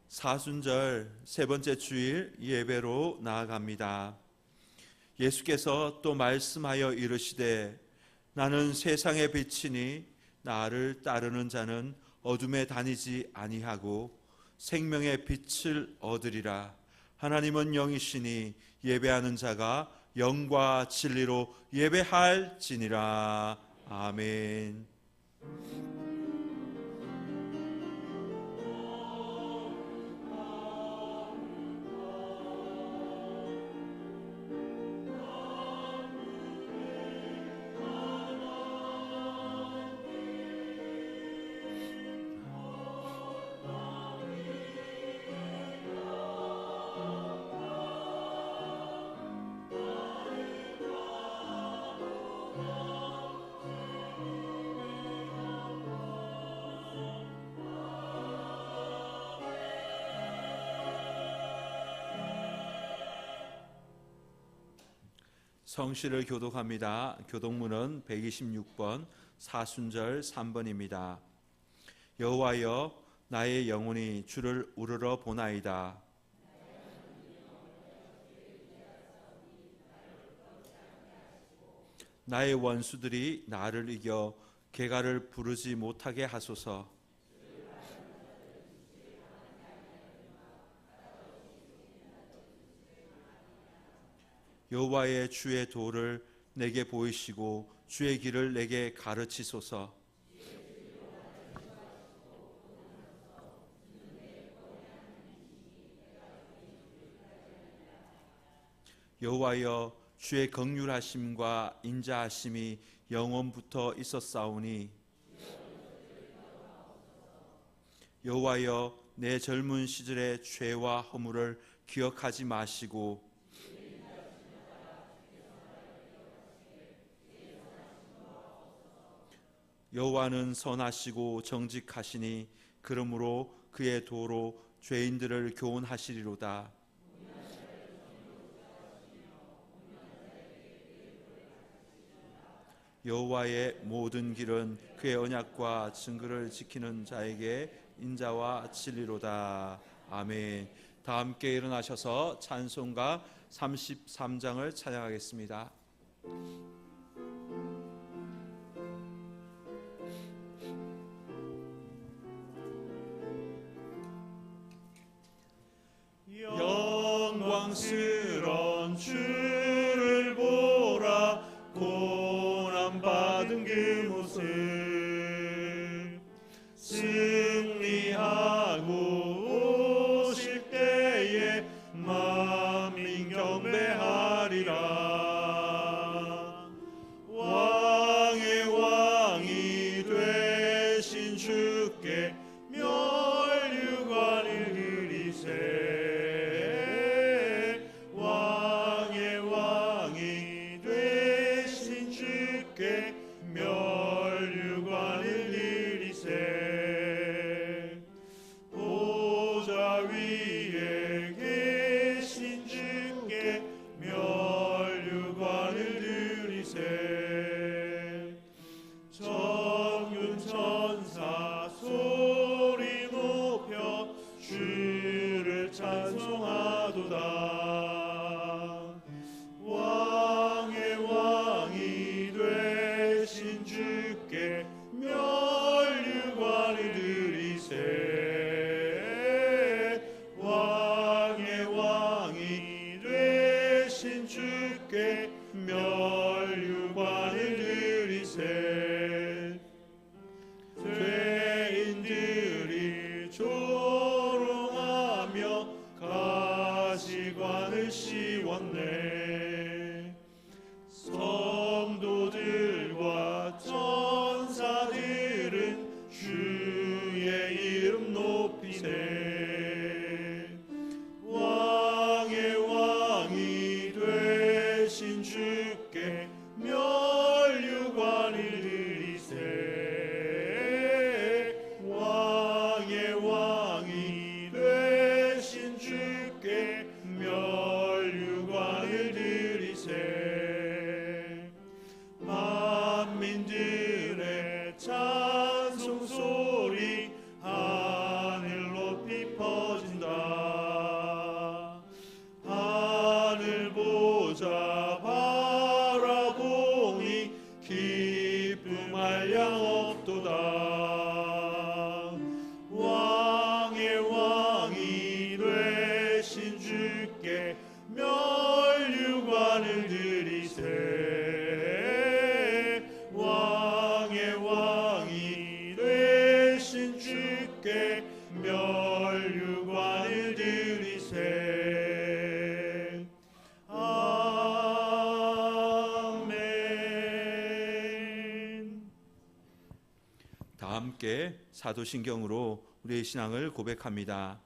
사순절 세 번째 주일 예배로 나아갑니다. 예수께서 또 말씀하여 이르시되 나는 세상의 빛이니 나를 따르는 자는 어둠에 다니지 아니하고 생명의 빛을 얻으리라. 하나님은 영이시니 예배하는 자가 영과 진리로 예배할지니라. 아멘. 성시를 교독합니다. 교독문은 126번 사순절 3번입니다. 여호와여 나의 영혼이 주를 우러러 보나이다. 나의 원수들이 나를 이겨 개가를 부르지 못하게 하소서. 여호와의 주의 도를 내게 보이시고 주의 길을 내게 가르치소서. 여호와여 주의 긍휼하심과 인자하심이 영원부터 있었사오니 여호와여 내 젊은 시절의 죄와 허물을 기억하지 마시고 여호와는 선하시고 정직하시니 그러므로 그의 도로 죄인들을 교훈하시리로다. 여호와의 모든 길은 그의 언약과 증거를 지키는 자에게 인자와 진리로다. 아멘. 다 함께 일어나셔서 찬송가 33장을 찬양하겠습니다. 영광스러운 주를 보라. 고난받은 그 모습 승리하고 오실 때에 만민 경배하리라. 왕의 왕이 되신 주께 멸류관을 드리세. 멸류관을 드리세. 보좌 위에 계신 주께 멸류관을 드리세. 정윤 천사 소리 높여 주를 찬송하도다. 주께 멸류관을 드리세. 왕의 왕이 되신 주께 멸류관을 드리세. 죄인들이 조롱하며 가시관을 씌웠네. 성도들과 천사들은 주의 이름 높이세. 왕의 왕이 되신 주께 멸류관을 드리세. 왕의 왕이 되신 주께 멸류관을 드리세. 함께 사도신경으로 우리의 신앙을 고백합니다.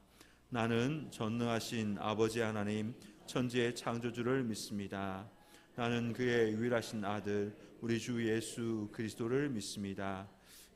나는 전능하신 아버지 하나님 천지의 창조주를 믿습니다. 나는 그의 유일하신 아들 우리 주 예수 그리스도를 믿습니다.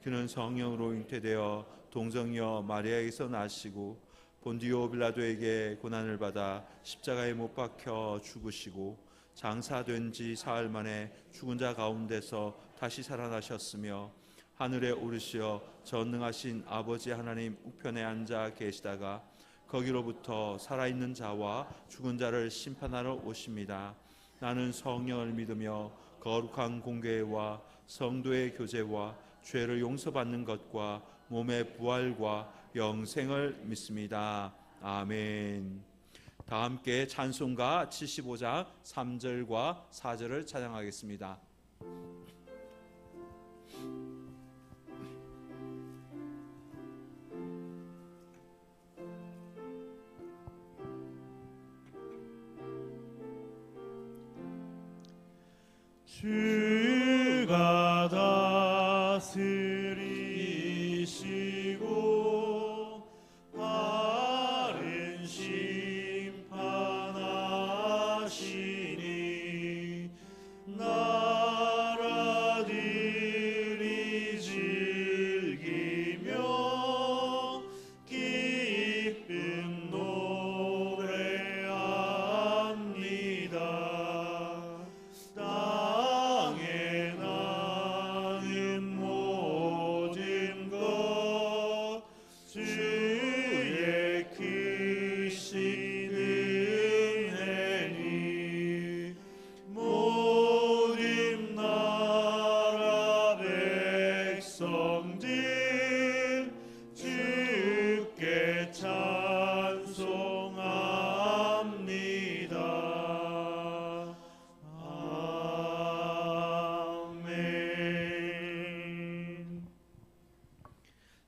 그는 성령으로 잉태되어 동정녀 마리아에게서 나시고 본디오 빌라도에게 고난을 받아 십자가에 못 박혀 죽으시고 장사된 지 사흘 만에 죽은 자 가운데서 다시 살아나셨으며 하늘에 오르시어 전능하신 아버지 하나님 우편에 앉아 계시다가 거기로부터 살아있는 자와 죽은 자를 심판하러 오십니다. 나는 성령을 믿으며 거룩한 공회와 성도의 교제와 죄를 용서받는 것과 몸의 부활과 영생을 믿습니다. 아멘. 다 함께 찬송가 75장 3절과 4절을 찬양하겠습니다. 주가 다스리시고 바른 심판하시니 나라들이 즐기며 기쁨 노래합니다. 땅에 나는 모든 것 주의 크신 은혜니 모든 나라 백성들 주께 찬송합니다. 아멘.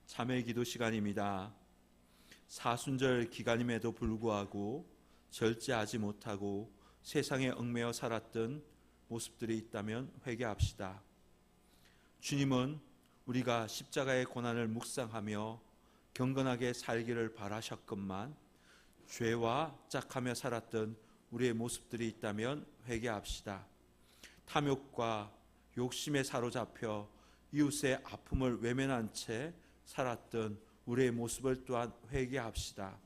참회 기도 시간입니다. 사순절 기간임에도 불구하고 절제하지 못하고 세상에 얽매여 살았던 모습들이 있다면 회개합시다. 주님은 우리가 십자가의 고난을 묵상하며 경건하게 살기를 바라셨건만 죄와 짝하며 살았던 우리의 모습들이 있다면 회개합시다. 탐욕과 욕심에 사로잡혀 이웃의 아픔을 외면한 채 살았던 우리의 모습을 또한 회개합시다.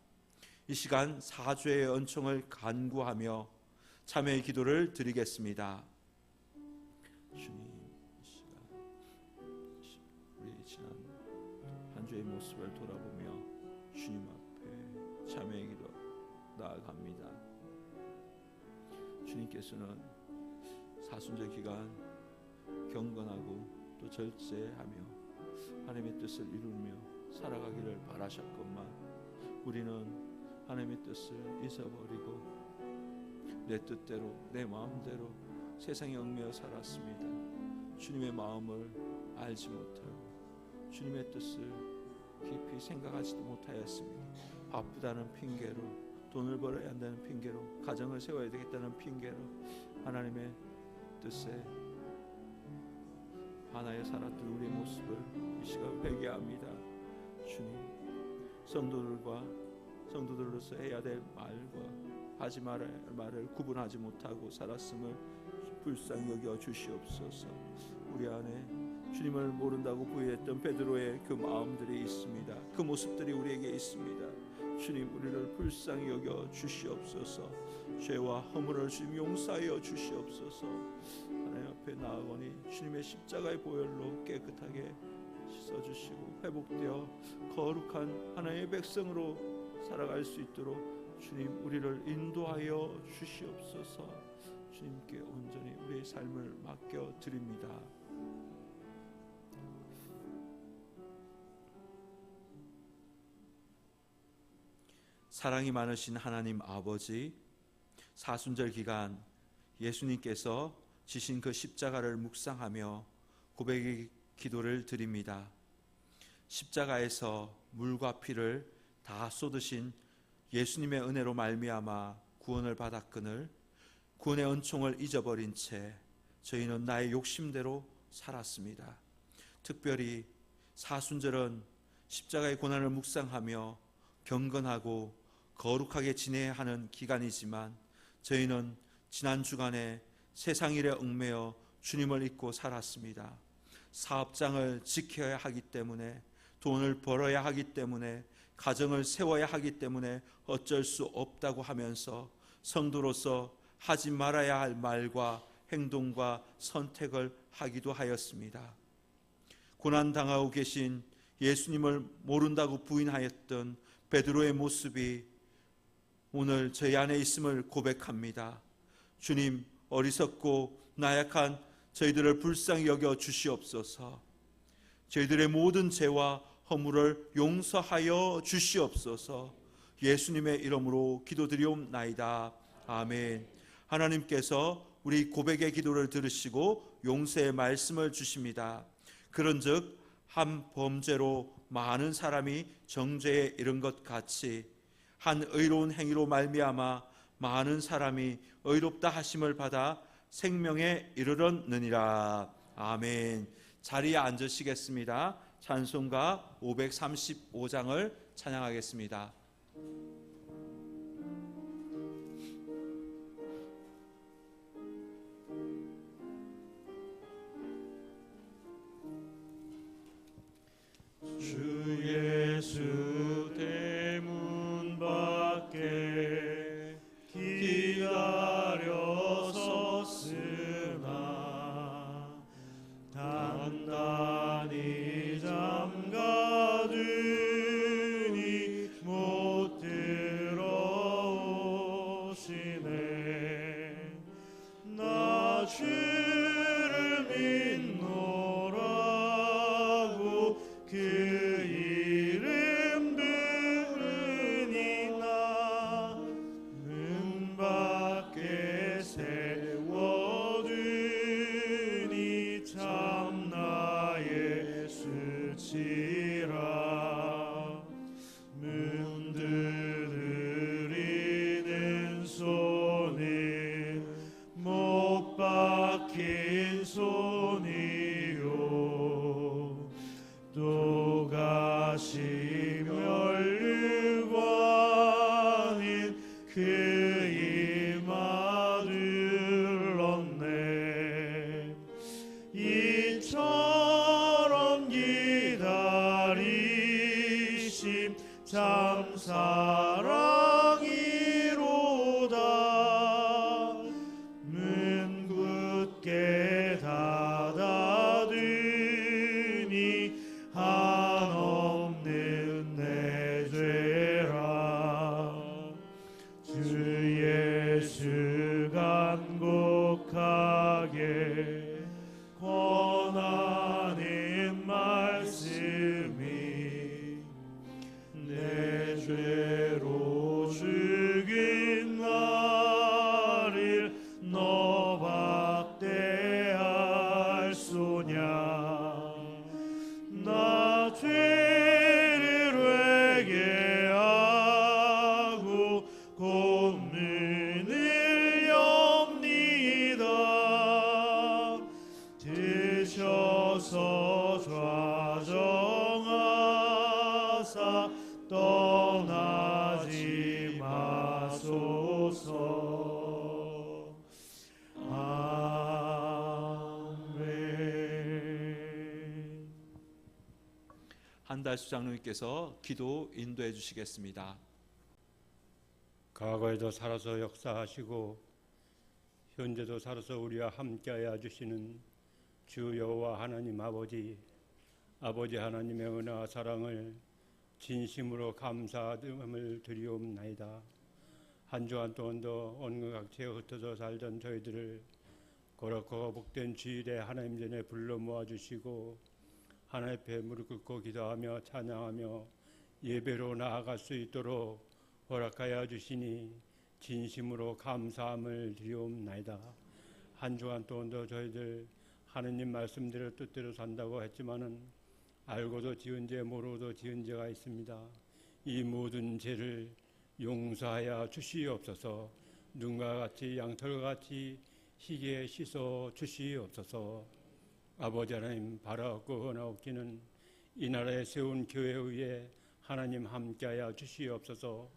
이 시간 사죄의 은총을 간구하며 참회의 기도를 드리겠습니다. 주님, 이 시간 우리 지난 한 주의 모습을 돌아보며 주님 앞에 참회의 기도 나아갑니다. 주님께서는 사순절 기간 경건하고 또 절제하며 하나님의 뜻을 이루며 살아가기를 바라셨건만 우리는 하나님의 뜻을 잊어버리고 내 뜻대로 내 마음대로 세상에 얽매여 살았습니다. 주님의 마음을 알지 못하고 주님의 뜻을 깊이 생각하지도 못하였습니다. 바쁘다는 핑계로, 돈을 벌어야 한다는 핑계로, 가정을 세워야 되겠다는 핑계로 하나님의 뜻에 하나의 살았던 우리의 모습을 이 시간 회개합니다. 주님, 성도들로서 해야 될 말과 하지 말아야 할 말을 구분하지 못하고 살았음을 불쌍히 여겨 주시옵소서. 우리 안에 주님을 모른다고 부인했던 베드로의 그 마음들이 있습니다. 그 모습들이 우리에게 있습니다. 주님, 우리를 불쌍히 여겨 주시옵소서. 죄와 허물을 주님 용서하여 주시옵소서. 하나님 앞에 나아오니 주님의 십자가의 보혈로 깨끗하게 씻어주시고 회복되어 거룩한 하나님의 백성으로 살아갈 수 있도록 주님 우리를 인도하여 주시옵소서. 주님께 온전히 우리의 삶을 맡겨드립니다. 사랑이 많으신 하나님 아버지, 사순절 기간 예수님께서 지신 그 십자가를 묵상하며 고백의 기도를 드립니다. 십자가에서 물과 피를 다 쏟으신 예수님의 은혜로 말미암아 구원을 받았거늘 구원의 은총을 잊어버린 채 저희는 나의 욕심대로 살았습니다. 특별히 사순절은 십자가의 고난을 묵상하며 경건하고 거룩하게 지내야 하는 기간이지만 저희는 지난 주간에 세상 일에 얽매여 주님을 잊고 살았습니다. 사업장을 지켜야 하기 때문에, 돈을 벌어야 하기 때문에, 가정을 세워야 하기 때문에 어쩔 수 없다고 하면서 성도로서 하지 말아야 할 말과 행동과 선택을 하기도 하였습니다. 고난당하고 계신 예수님을 모른다고 부인하였던 베드로의 모습이 오늘 저희 안에 있음을 고백합니다. 주님, 어리석고 나약한 저희들을 불쌍히 여겨 주시옵소서. 저희들의 모든 죄와 허물을 용서하여 주시옵소서. 예수님의 이름으로 기도드리옵나이다. 아멘. 하나님께서 우리 고백의 기도를 들으시고 용서의 말씀을 주십니다. 그런즉 한 범죄로 많은 사람이 정죄에 이른 것 같이 한 의로운 행위로 말미암아 많은 사람이 의롭다 하심을 받아 생명에 이르렀느니라. 아멘. 자리에 앉으시겠습니다. 찬송가 535장을 찬양하겠습니다. 주 예수 대문 밖에 기다려 섰으나 단단히 잠가두니 못 들어오시네. 나 주를 믿노라고 그 이름 부르니 나 문 밖에 세워두니 참 나의 수치라. 문 두드리는 손은 못 박힌 손이요 또 가시 멸류관인 그 이마 둘렀네. 이처럼 기다리심 참 사랑이로다. 문 굳게 닫아두니 한없는 내 죄라. 주 예수 간곡하게 권하는 말씀이 내 죄로 죽인 나를 너밖에 알 소냐. 나 죄를 회개하고 공문을 엽니다. 드셔서 좌정하사 떠나지 마소서. 아멘. 한달수 장로님께서 기도 인도해 주시겠습니다. 과거에도 살아서 역사하시고 현재도 살아서 우리와 함께하여 주시는 주 여호와 하나님 아버지 하나님의 은혜와 사랑을 진심으로 감사함을 드리옵나이다. 한 주간 동안도 온갖각지에 흩어져 살던 저희들을 거룩하고 복된 주일에 하나님 전에 불러 모아주시고 하나님 앞에 무릎 꿇고 기도하며 찬양하며 예배로 나아갈 수 있도록 허락하여 주시니 진심으로 감사함을 드리옵나이다. 한 주간 동안도 저희들 하느님 말씀대로 뜻대로 산다고 했지만은 알고도 지은 죄 모르고도 지은 죄가 있습니다. 이 모든 죄를 용서하여 주시옵소서. 눈과 같이 양털과 같이 희게 씻어 주시옵소서. 아버지 하나님, 바라옵고 헌하옵기는 이 나라에 세운 교회 위에 하나님 함께하여 주시옵소서.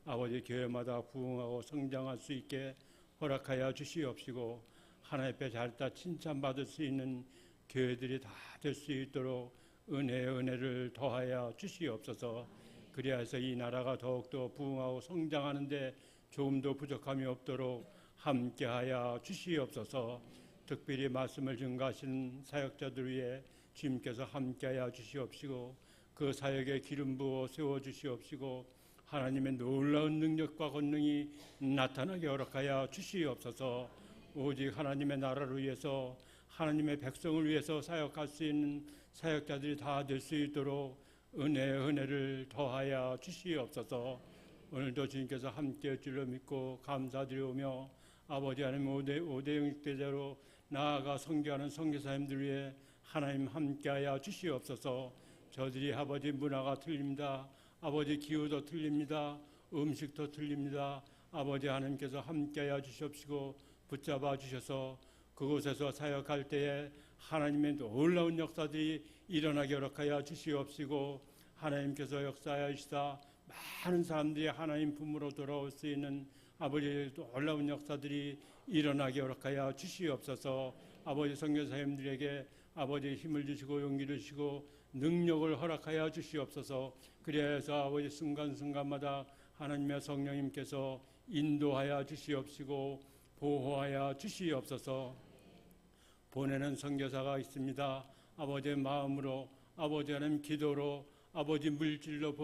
아버지, 교회마다 부흥하고 성장할 수 있게 허락하여 주시옵시고 하나님 앞에 잘했다 칭찬받을 수 있는 교회들이 다 될 수 있도록 은혜를 더하여 주시옵소서. 그리하여서 이 나라가 더욱더 부흥하고 성장하는데 조금도 부족함이 없도록 함께하여 주시옵소서. 특별히 말씀을 증거하시는 사역자들 위해 주님께서 함께하여 주시옵시고 그 사역에 기름 부어 세워주시옵시고 하나님의 놀라운 능력과 권능이 나타나게 허락하여 주시옵소서. 오직 하나님의 나라를 위해서 하나님의 백성을 위해서 사역할 수 있는 사역자들이 다 될 수 있도록 은혜를 더하여 주시옵소서. 오늘도 주님께서 함께할 줄로 믿고 감사드리오며 아버지 하나님 5대 영육대자로 나아가 선교하는 선교사님들 위해 하나님 함께하여 주시옵소서. 저들이 아버지 문화가 틀립니다. 아버지 기후도 틀립니다. 음식도 틀립니다. 아버지 하나님께서 함께하여 주시옵시고 붙잡아 주셔서 그곳에서 사역할 때에 하나님의 놀라운 역사들이 일어나게 허락하여 주시옵시고 하나님께서 역사하시다 많은 사람들이 하나님 품으로 돌아올 수 있는 아버지 놀라운 역사들이 일어나게 허락하여 주시옵소서. 아버지 선교사님들에게 아버지 힘을 주시고 용기를 주시고 능력을 허락하여 주시옵소서. 그래서 아버지 순간순간마다 하나님의 성령님께서 인도하여 주시옵시고 보호하여 주시옵소서. 보내는 선교사가 있습니다. 아버지의 마음으로 아버지 하나님 기도로 아버지 물질로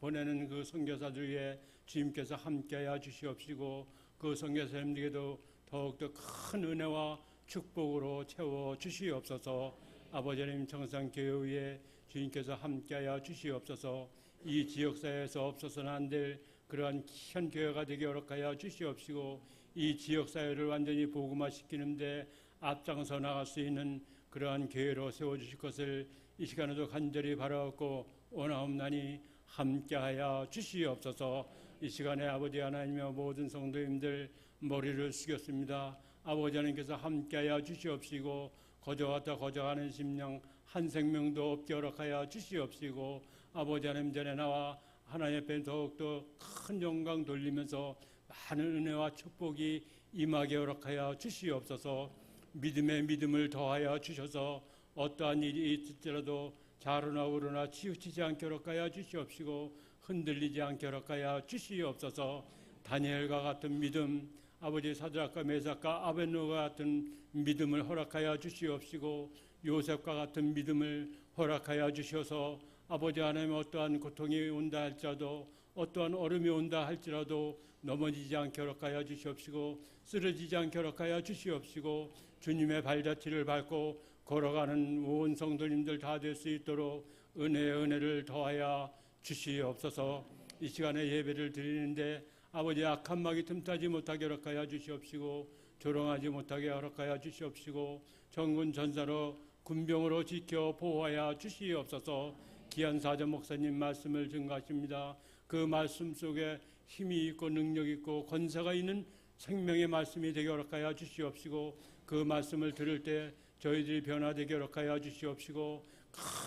보내는 그 선교사들 위해 주님께서 함께하여 주시옵시고 그 선교사님들에게도 더욱더 큰 은혜와 축복으로 채워 주시옵소서. 아버지 하나님 청산교회 위에 주님께서 함께하여 주시옵소서. 이 지역사회에서 없어서는 안 될 그러한 귀한 교회가 되게 허락하여 주시옵시고 이 지역사회를 완전히 복음화시키는데 앞장서 나갈 수 있는 그러한 교회로 세워주실 것을 이 시간에도 간절히 바라옵고 원하옵나니 함께하여 주시옵소서. 이 시간에 아버지 하나님의 모든 성도님들 머리를 숙였습니다. 아버지 하나님께서 함께하여 주시옵시고 거저왔다 거저가는 심령 한 생명도 없게 허락하여 주시옵시고 아버지 하나님 전에 나와 하나님 앞에 더욱더 큰 영광 돌리면서 많은 은혜와 축복이 임하게 허락하여 주시옵소서. 믿음의 믿음을 더하여 주셔서 어떠한 일이 있을지라도 좌로나 우로나 치우치지 않게 허락하여 주시옵시고 흔들리지 않게 허락하여 주시옵소서. 다니엘과 같은 믿음, 아버지 사드락과 메삭과 아벳노가 같은 믿음을 허락하여 주시옵시고 요셉과 같은 믿음을 허락하여 주셔서 아버지 하나님 어떠한 고통이 온다 할지라도 어떠한 얼음이 온다 할지라도 넘어지지 않게 허락하여 주시옵시고 쓰러지지 않게 허락하여 주시옵시고 주님의 발자취를 밟고 걸어가는 온 성도님들 다 될 수 있도록 은혜를 더하여 주시옵소서. 이 시간에 예배를 드리는데 아버지 악한 막이 틈타지 못하게 허락하여 주시옵시고 조롱하지 못하게 허락하여 주시옵시고 정군 전사로 군병으로 지켜 보호하여 주시옵소서. 귀한 사전 목사님 말씀을 증거하십니다. 그 말씀 속에 힘이 있고 능력 있고 권세가 있는 생명의 말씀이 되게 허락하여 주시옵시고 그 말씀을 들을 때 저희들이 변화되게 허락하여 주시옵시고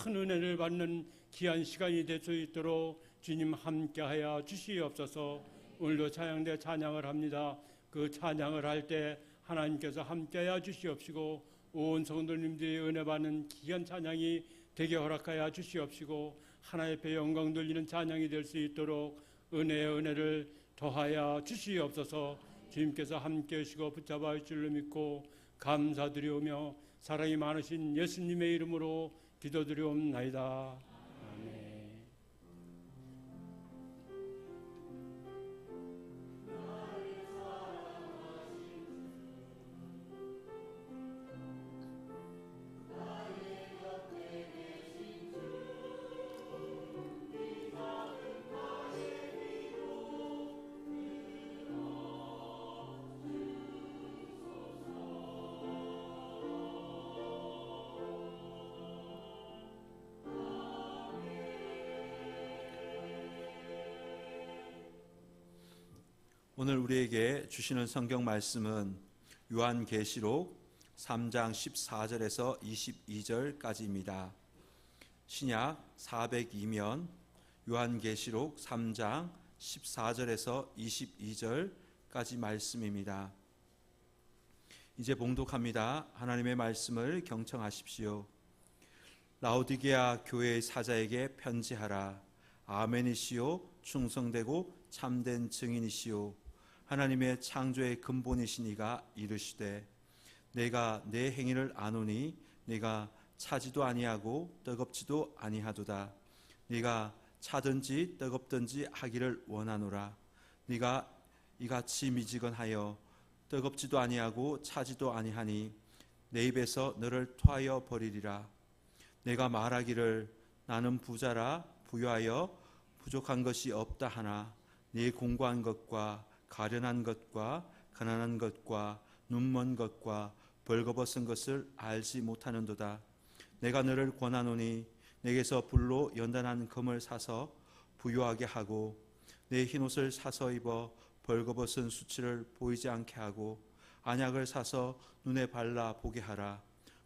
큰 은혜를 받는 귀한 시간이 될 수 있도록 주님 함께하여 주시옵소서. 오늘도 찬양대 찬양을 합니다. 그 찬양을 할 때 하나님께서 함께하여 주시옵시고 온 성도님들이 은혜 받는 귀한 찬양이 되게 허락하여 주시옵시고 하나님 앞에 영광 돌리는 찬양이 될 수 있도록 은혜를 더하여 주시옵소서. 주님께서 함께 하시고 붙잡아 줄 줄로 믿고 감사드리오며 사랑이 많으신 예수님의 이름으로 기도드리옵나이다. 아멘. 오늘 우리에게 주시는 성경 말씀은 요한계시록 3장 14절에서 22절까지입니다. 신약 402면 요한계시록 3장 14절에서 22절까지 말씀입니다. 이제 봉독합니다. 하나님의 말씀을 경청하십시오. 라오디게아 교회의 사자에게 편지하라. 아멘이시요 충성되고 참된 증인이시요 하나님의 창조의 근본이시니가 이르시되 내가 내 행위를 아노니 내가 차지도 아니하고 뜨겁지도 아니하도다. 네가 차든지 뜨겁든지 하기를 원하노라. 네가 이같이 미지근하여 뜨겁지도 아니하고 차지도 아니하니 내 입에서 너를 토하여 버리리라. 내가 말하기를 나는 부자라 부유하여 부족한 것이 없다 하나 네 공고한 것과 가련한 것과 가난한 것과 눈먼 것과 벌거벗은 것을 알지 못하는도다. 내가 너를 권하노니 내게서 불로 연단한 금을 사서 부유하게 하고 내 흰옷을 사서 입어 벌거벗은 수치를 보이지 않게 하고 안약을 사서 눈에 발라 보게 하라.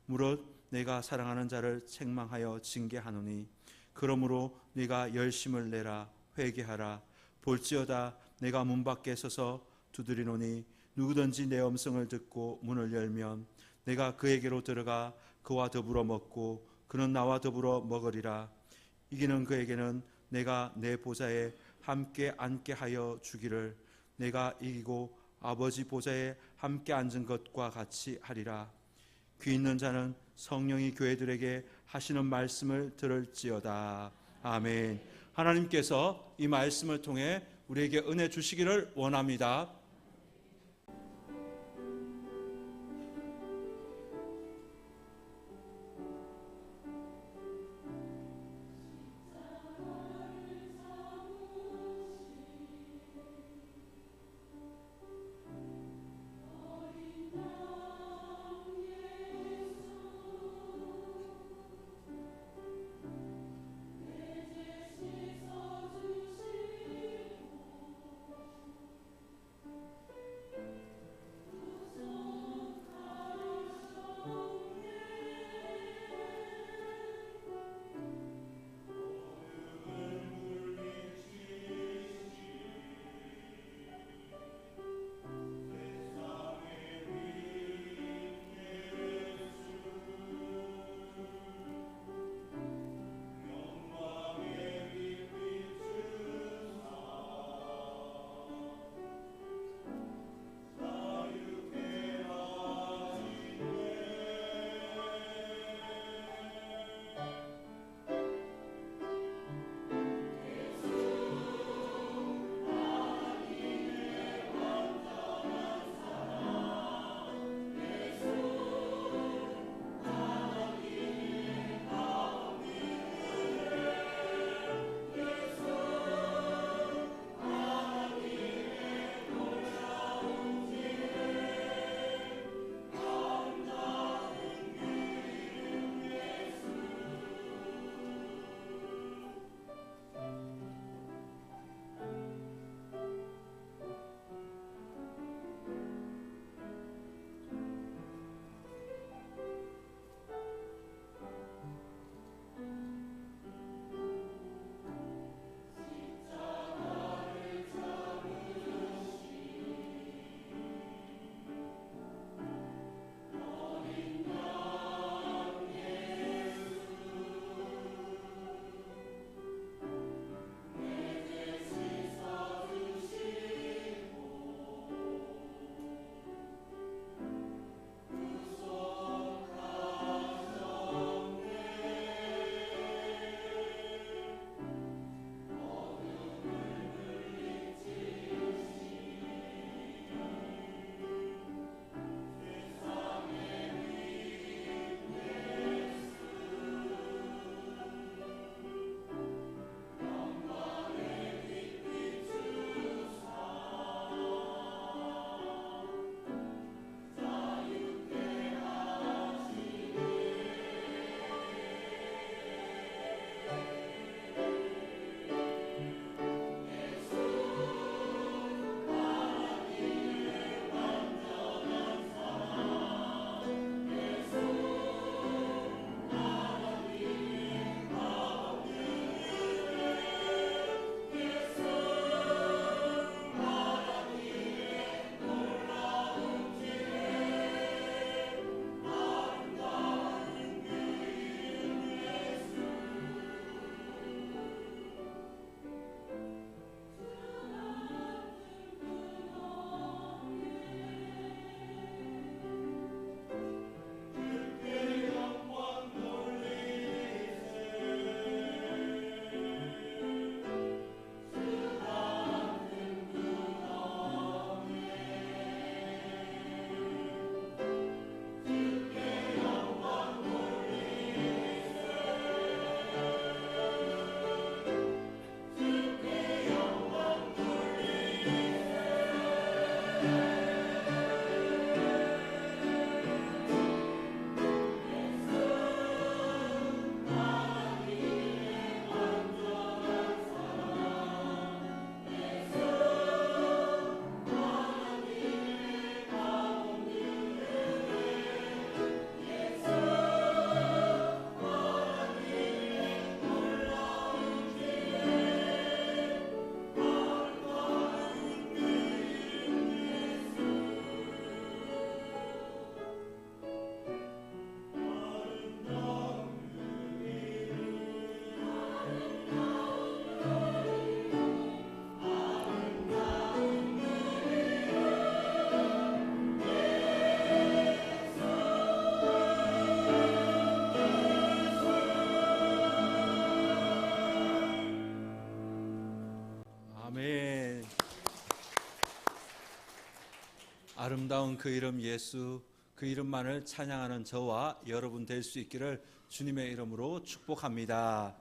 무릇 내가 사랑하는 자를 책망하여 징계하노니 그러므로 네가 열심을 내라. 회개하라. 볼지어다 내가 문 밖에 서서 두드리노니 누구든지 내 음성을 듣고 문을 열면 내가 그에게로 들어가 그와 더불어 먹고 그는 나와 더불어 먹으리라. 이기는 그에게는 내가 내 보좌에 함께 앉게 하여 주기를 내가 이기고 아버지 보좌에 함께 앉은 것과 같이 하리라. 귀 있는 자는 성령이 교회들에게 하시는 말씀을 들을지어다. 아멘. 하나님께서 이 말씀을 통해 우리에게 은혜 주시기를 원합니다. 아름다운 그 이름 예수, 그 이름만을 찬양하는 저와 여러분 될 수 있기를 주님의 이름으로 축복합니다.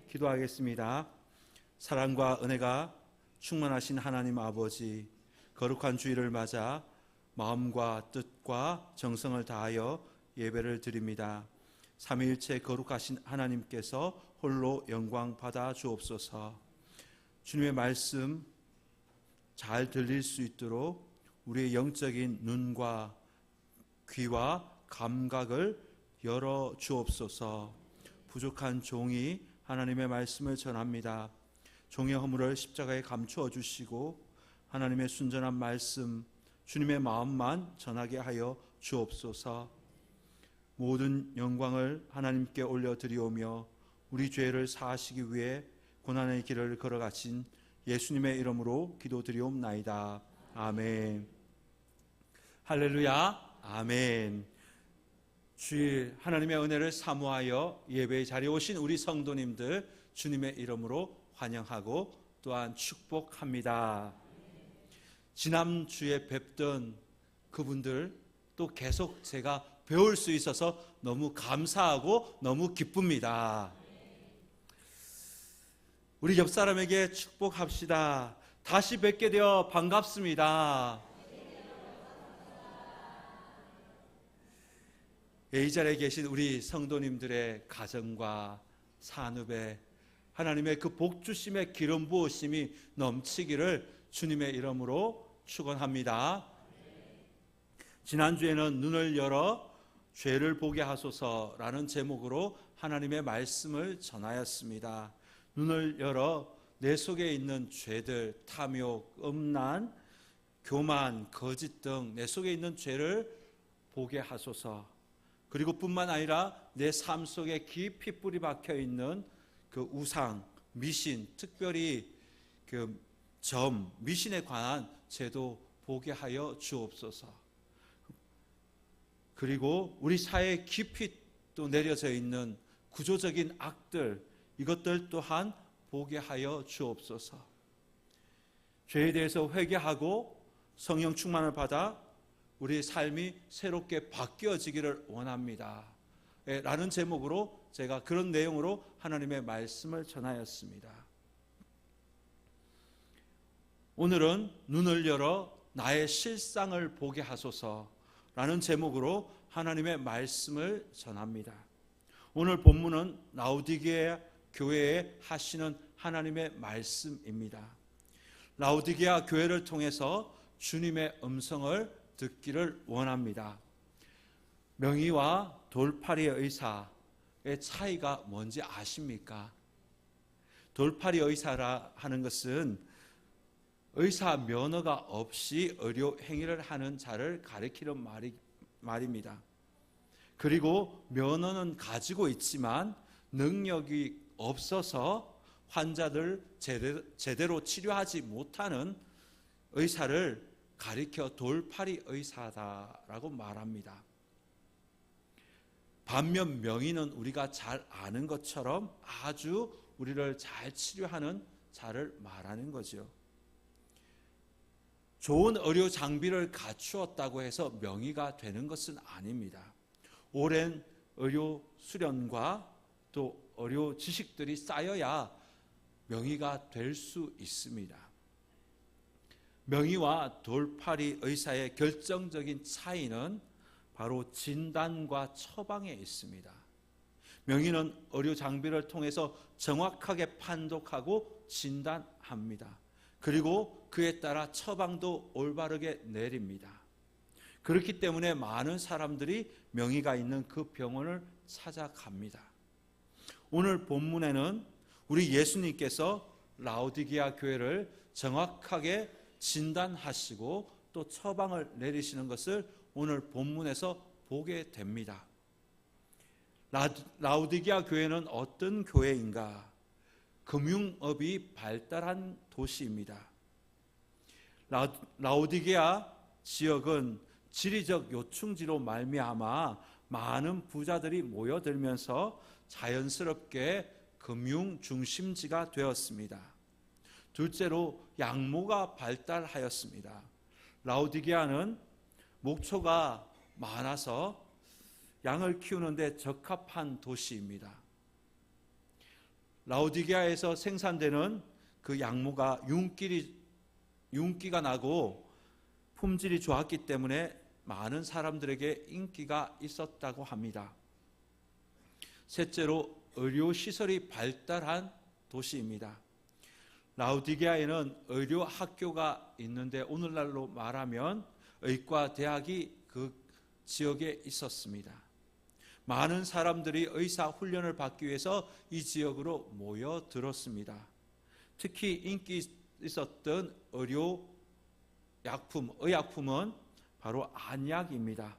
기도하겠습니다. 사랑과 은혜가 충만하신 하나님 아버지, 거룩한 주일을 맞아 마음과 뜻과 정성을 다하여 예배를 드립니다. 삼위일체 거룩하신 하나님께서 홀로 영광 받아 주옵소서. 주님의 말씀 잘 들릴 수 있도록 우리의 영적인 눈과 귀와 감각을 열어 주옵소서. 부족한 종이 하나님의 말씀을 전합니다. 종의 허물을 십자가에 감추어 주시고 하나님의 순전한 말씀, 주님의 마음만 전하게 하여 주옵소서. 모든 영광을 하나님께 올려드리오며 우리 죄를 사하시기 위해 고난의 길을 걸어가신 예수님의 이름으로 기도드리옵나이다. 아멘. 할렐루야. 아멘. 주일 하나님의 은혜를 사모하여 예배의 자리에 오신 우리 성도님들 주님의 이름으로 환영하고 또한 축복합니다. 지난주에 뵙던 그분들 또 계속 제가 배울 수 있어서 너무 감사하고 너무 기쁩니다. 우리 옆 사람에게 축복합시다. 다시 뵙게 되어 반갑습니다. 이 자리에 계신 우리 성도님들의 가정과 산업에 하나님의 그 복주심의 기름 부으심이 넘치기를 주님의 이름으로 축원합니다. 지난주에는 눈을 열어 죄를 보게 하소서라는 제목으로 하나님의 말씀을 전하였습니다. 눈을 열어 내 속에 있는 죄들, 탐욕, 음란, 교만, 거짓 등 내 속에 있는 죄를 보게 하소서. 그리고 뿐만 아니라 내 삶 속에 깊이 뿌리 박혀 있는 그 우상, 미신, 특별히 그 미신에 관한 죄도 보게 하여 주옵소서. 그리고 우리 사회에 깊이 또 내려져 있는 구조적인 악들, 이것들 또한 보게 하여 주옵소서. 죄에 대해서 회개하고 성령 충만을 받아 우리 삶이 새롭게 바뀌어지기를 원합니다. 라는 제목으로 제가 그런 내용으로 하나님의 말씀을 전하였습니다. 오늘은 눈을 열어 나의 실상을 보게 하소서라는 제목으로 하나님의 말씀을 전합니다. 오늘 본문은 라오디게아 교회에 하시는 하나님의 말씀입니다. 라오디게아 교회를 통해서 주님의 음성을 듣기를 원합니다. 명의와 돌팔이의 의사의 차이가 뭔지 아십니까? 돌팔이 의사라 하는 것은 의사 면허가 없이 의료 행위를 하는 자를 가리키는 말입니다. 그리고 면허는 가지고 있지만 능력이 없어서 환자들 제대로 치료하지 못하는 의사를 가리켜 돌팔이 의사다라고 말합니다. 반면 명의는 우리가 잘 아는 것처럼 아주 우리를 잘 치료하는 자를 말하는 거죠. 좋은 의료 장비를 갖추었다고 해서 명의가 되는 것은 아닙니다. 오랜 의료 수련과 또 의료 지식들이 쌓여야 명의가 될 수 있습니다. 명의와 돌팔이 의사의 결정적인 차이는 바로 진단과 처방에 있습니다. 명의는 의료 장비를 통해서 정확하게 판독하고 진단합니다. 그리고 그에 따라 처방도 올바르게 내립니다. 그렇기 때문에 많은 사람들이 명의가 있는 그 병원을 찾아갑니다. 오늘 본문에는 우리 예수님께서 라오디게아 교회를 정확하게 진단하시고 또 처방을 내리시는 것을 오늘 본문에서 보게 됩니다. 라오디게아 교회는 어떤 교회인가? 금융업이 발달한 도시입니다. 라오디게아 지역은 지리적 요충지로 말미암아 많은 부자들이 모여들면서 자연스럽게 금융 중심지가 되었습니다. 둘째로 양모가 발달하였습니다. 라오디게아는 목초가 많아서 양을 키우는데 적합한 도시입니다. 라오디게아에서 생산되는 그 양모가 윤기가 나고 품질이 좋았기 때문에 많은 사람들에게 인기가 있었다고 합니다. 셋째로 의료시설이 발달한 도시입니다. 라오디게아에는 의료학교가 있는데 오늘날로 말하면 의과대학이 그 지역에 있었습니다. 많은 사람들이 의사 훈련을 받기 위해서 이 지역으로 모여들었습니다. 특히 인기 있었던 의약품은 바로 안약입니다.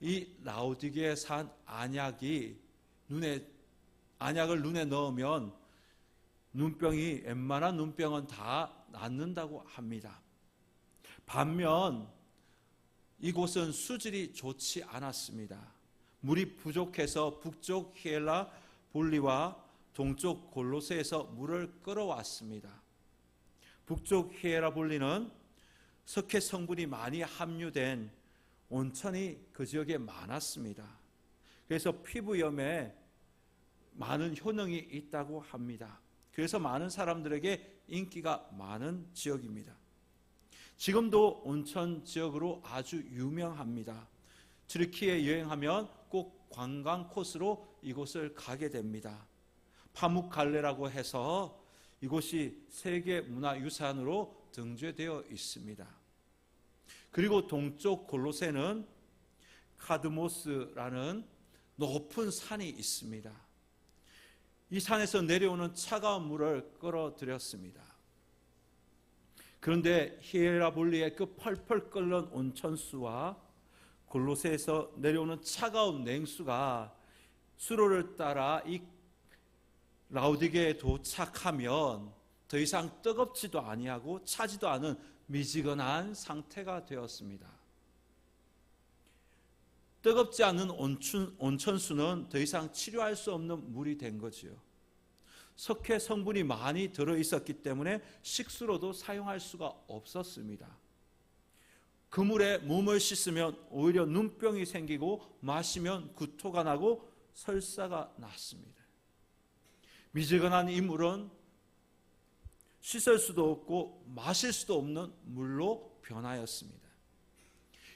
이 라오디게아에 산 안약을 눈에 넣으면 웬만한 눈병은 다 낫는다고 합니다. 반면 이곳은 수질이 좋지 않았습니다. 물이 부족해서 북쪽 히에라볼리와 동쪽 골로새에서 물을 끌어왔습니다. 북쪽 히에라볼리는 석회 성분이 많이 함유된 온천이 그 지역에 많았습니다. 그래서 피부염에 많은 효능이 있다고 합니다. 그래서 많은 사람들에게 인기가 많은 지역입니다. 지금도 온천 지역으로 아주 유명합니다. 튀르키예 여행하면 꼭 관광 코스로 이곳을 가게 됩니다. 파묵갈레라고 해서 이곳이 세계문화유산으로 등재되어 있습니다. 그리고 동쪽 골로새는 카드모스라는 높은 산이 있습니다. 이 산에서 내려오는 차가운 물을 끌어들였습니다. 그런데 히에라볼리의 그 펄펄 끓는 온천수와 골로새에서 내려오는 차가운 냉수가 수로를 따라 이 라오디게아에 도착하면 더 이상 뜨겁지도 아니하고 차지도 않은 미지근한 상태가 되었습니다. 뜨겁지 않은 온천수는 더 이상 치료할 수 없는 물이 된 거지요. 석회 성분이 많이 들어있었기 때문에 식수로도 사용할 수가 없었습니다. 그 물에 몸을 씻으면 오히려 눈병이 생기고 마시면 구토가 나고 설사가 났습니다. 미지근한 이 물은 씻을 수도 없고 마실 수도 없는 물로 변하였습니다.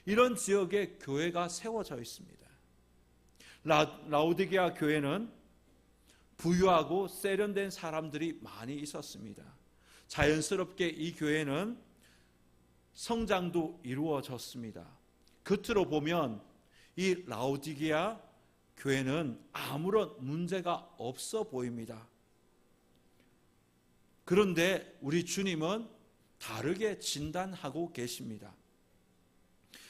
이런 지역에 교회가 세워져 있습니다. 라오디게아 교회는 부유하고 세련된 사람들이 많이 있었습니다. 자연스럽게 이 교회는 성장도 이루어졌습니다. 겉으로 보면 이 라오디게아 교회는 아무런 문제가 없어 보입니다. 그런데 우리 주님은 다르게 진단하고 계십니다.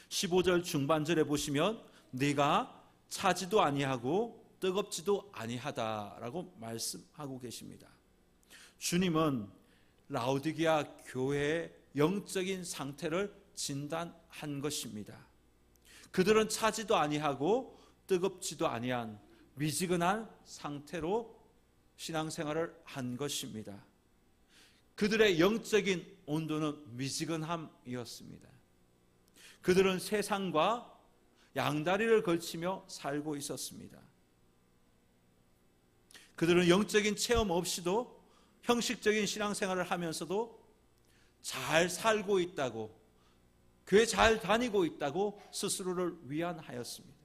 15절 중반절에 보시면 네가 차지도 아니하고 뜨겁지도 아니하다라고 말씀하고 계십니다. 주님은 라오디게아 교회의 영적인 상태를 진단한 것입니다. 그들은 차지도 아니하고 뜨겁지도 아니한 미지근한 상태로 신앙생활을 한 것입니다. 그들의 영적인 온도는 미지근함이었습니다. 그들은 세상과 양다리를 걸치며 살고 있었습니다. 그들은 영적인 체험 없이도 형식적인 신앙생활을 하면서도 잘 살고 있다고, 교회 잘 다니고 있다고 스스로를 위안하였습니다.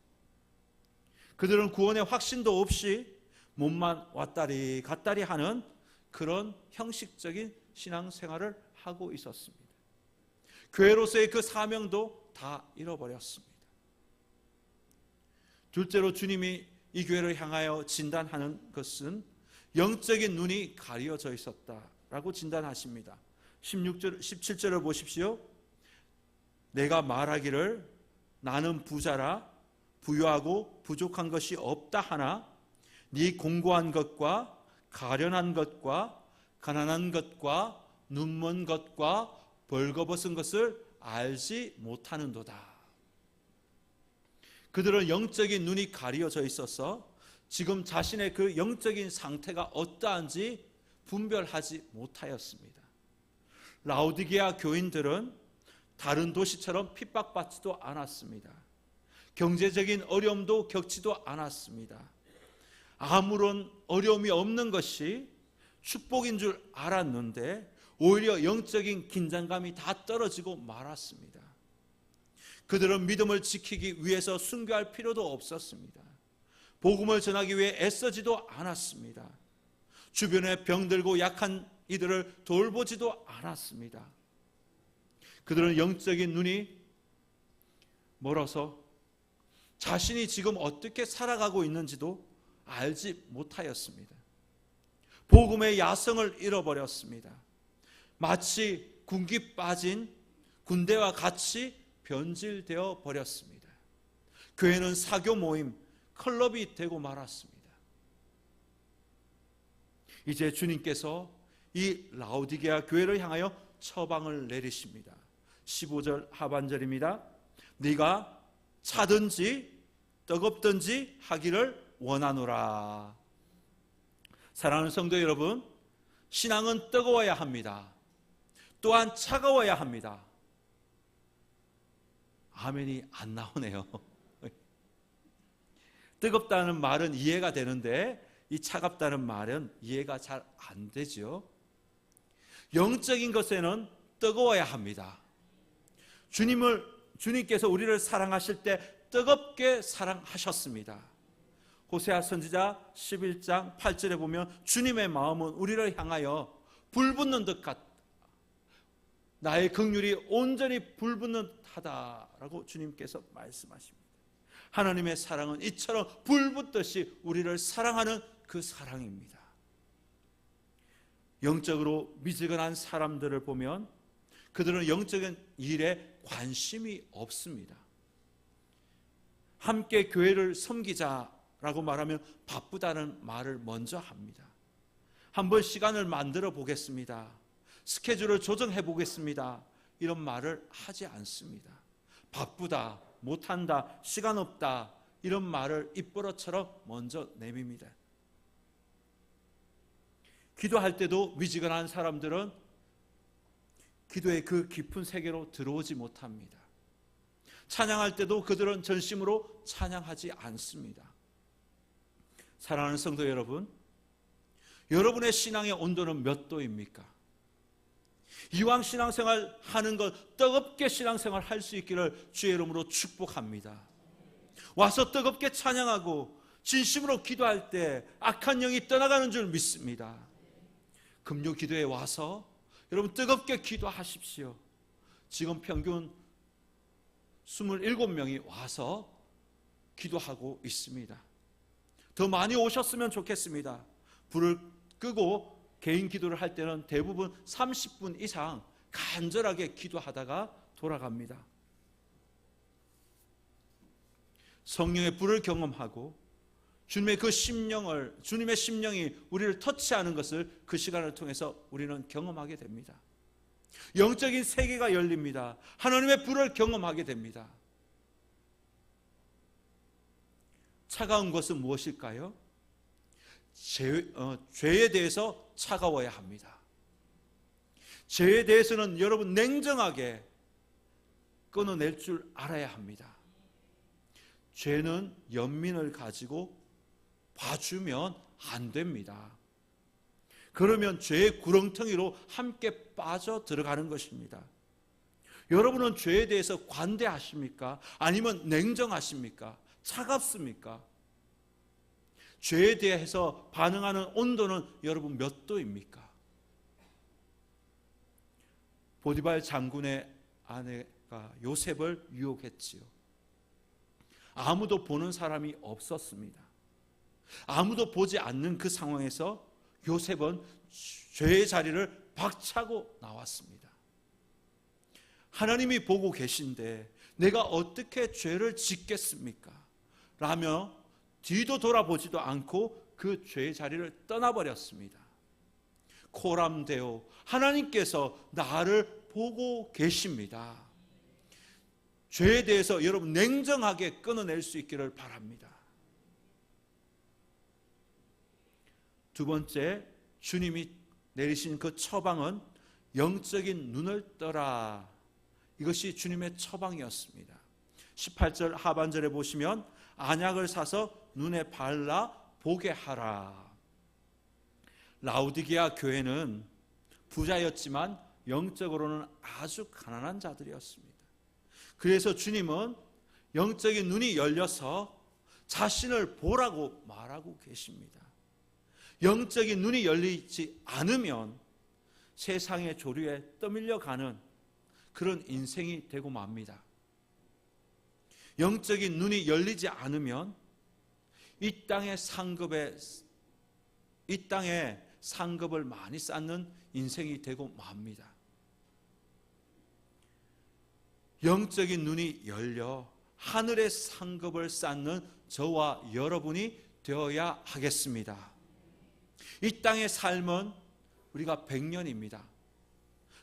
그들은 구원의 확신도 없이 몸만 왔다리 갔다리 하는 그런 형식적인 신앙생활을 하고 있었습니다. 교회로서의 그 사명도 다 잃어버렸습니다. 둘째로 주님이 이 교회를 향하여 진단하는 것은 영적인 눈이 가려져 있었다라고 진단하십니다. 17절을 보십시오. 내가 말하기를 나는 부자라 부유하고 부족한 것이 없다 하나 네 공고한 것과 가련한 것과 가난한 것과 눈먼 것과 벌거벗은 것을 알지 못하는도다. 그들은 영적인 눈이 가려져 있어서 지금 자신의 그 영적인 상태가 어떠한지 분별하지 못하였습니다. 라오디게아 교인들은 다른 도시처럼 핍박받지도 않았습니다. 경제적인 어려움도 겪지도 않았습니다. 아무런 어려움이 없는 것이 축복인 줄 알았는데 오히려 영적인 긴장감이 다 떨어지고 말았습니다. 그들은 믿음을 지키기 위해서 순교할 필요도 없었습니다. 복음을 전하기 위해 애쓰지도 않았습니다. 주변에 병들고 약한 이들을 돌보지도 않았습니다. 그들은 영적인 눈이 멀어서 자신이 지금 어떻게 살아가고 있는지도 알지 못하였습니다. 복음의 야성을 잃어버렸습니다. 마치 군기 빠진 군대와 같이 변질되어 버렸습니다. 교회는 사교 모임, 클럽이 되고 말았습니다. 이제 주님께서 이 라오디게아 교회를 향하여 처방을 내리십니다. 15절 하반절입니다. 네가 차든지 뜨겁든지 하기를 원하노라. 사랑하는 성도 여러분, 신앙은 뜨거워야 합니다. 또한 차가워야 합니다. 아멘이 안 나오네요. 뜨겁다는 말은 이해가 되는데 이 차갑다는 말은 이해가 잘 안 되죠. 영적인 것에는 뜨거워야 합니다. 주님께서 우리를 사랑하실 때 뜨겁게 사랑하셨습니다. 호세아 선지자 11장 8절에 보면 주님의 마음은 우리를 향하여 불붙는 듯 같다. 나의 긍휼이 온전히 불붙는 듯하다라고 주님께서 말씀하십니다. 하나님의 사랑은 이처럼 불붙듯이 우리를 사랑하는 그 사랑입니다. 영적으로 미지근한 사람들을 보면 그들은 영적인 일에 관심이 없습니다. 함께 교회를 섬기자라고 말하면 바쁘다는 말을 먼저 합니다. 한번 시간을 만들어 보겠습니다. 스케줄을 조정해 보겠습니다. 이런 말을 하지 않습니다. 바쁘다, 못한다, 시간 없다 이런 말을 입버릇처럼 먼저 내밉니다. 기도할 때도 미지근한 사람들은 기도의 그 깊은 세계로 들어오지 못합니다. 찬양할 때도 그들은 전심으로 찬양하지 않습니다. 사랑하는 성도 여러분, 여러분의 신앙의 온도는 몇 도입니까? 이왕 신앙생활 하는 것 뜨겁게 신앙생활 할 수 있기를 주의 이름으로 축복합니다. 와서 뜨겁게 찬양하고 진심으로 기도할 때 악한 영이 떠나가는 줄 믿습니다. 금요 기도에 와서 여러분 뜨겁게 기도하십시오. 지금 평균 27명이 와서 기도하고 있습니다. 더 많이 오셨으면 좋겠습니다. 불을 끄고 개인 기도를 할 때는 대부분 30분 이상 간절하게 기도하다가 돌아갑니다. 성령의 불을 경험하고 주님의 심령이 우리를 터치하는 것을 그 시간을 통해서 우리는 경험하게 됩니다. 영적인 세계가 열립니다. 하나님의 불을 경험하게 됩니다. 차가운 것은 무엇일까요? 죄에 대해서 차가워야 합니다. 죄에 대해서는 여러분 냉정하게 끊어낼 줄 알아야 합니다. 죄는 연민을 가지고 봐주면 안 됩니다. 그러면 죄의 구렁텅이로 함께 빠져 들어가는 것입니다. 여러분은 죄에 대해서 관대하십니까? 아니면 냉정하십니까? 차갑습니까? 죄에 대해서 반응하는 온도는 여러분 몇 도입니까? 보디발 장군의 아내가 요셉을 유혹했지요. 아무도 보는 사람이 없었습니다. 아무도 보지 않는 그 상황에서 요셉은 죄의 자리를 박차고 나왔습니다. 하나님이 보고 계신데 내가 어떻게 죄를 짓겠습니까? 라며 뒤도 돌아보지도 않고 그 죄의 자리를 떠나버렸습니다. 코람데오, 하나님께서 나를 보고 계십니다. 죄에 대해서 여러분 냉정하게 끊어낼 수 있기를 바랍니다. 두 번째, 주님이 내리신 그 처방은 영적인 눈을 떠라, 이것이 주님의 처방이었습니다. 18절 하반절에 보시면 안약을 사서 눈에 발라 보게 하라. 라우디게아 교회는 부자였지만 영적으로는 아주 가난한 자들이었습니다. 그래서 주님은 영적인 눈이 열려서 자신을 보라고 말하고 계십니다. 영적인 눈이 열리지 않으면 세상의 조류에 떠밀려가는 그런 인생이 되고 맙니다. 영적인 눈이 열리지 않으면 이 땅의 상급을 많이 쌓는 인생이 되고 맙니다. 영적인 눈이 열려 하늘의 상급을 쌓는 저와 여러분이 되어야 하겠습니다. 이 땅의 삶은 우리가 100년입니다.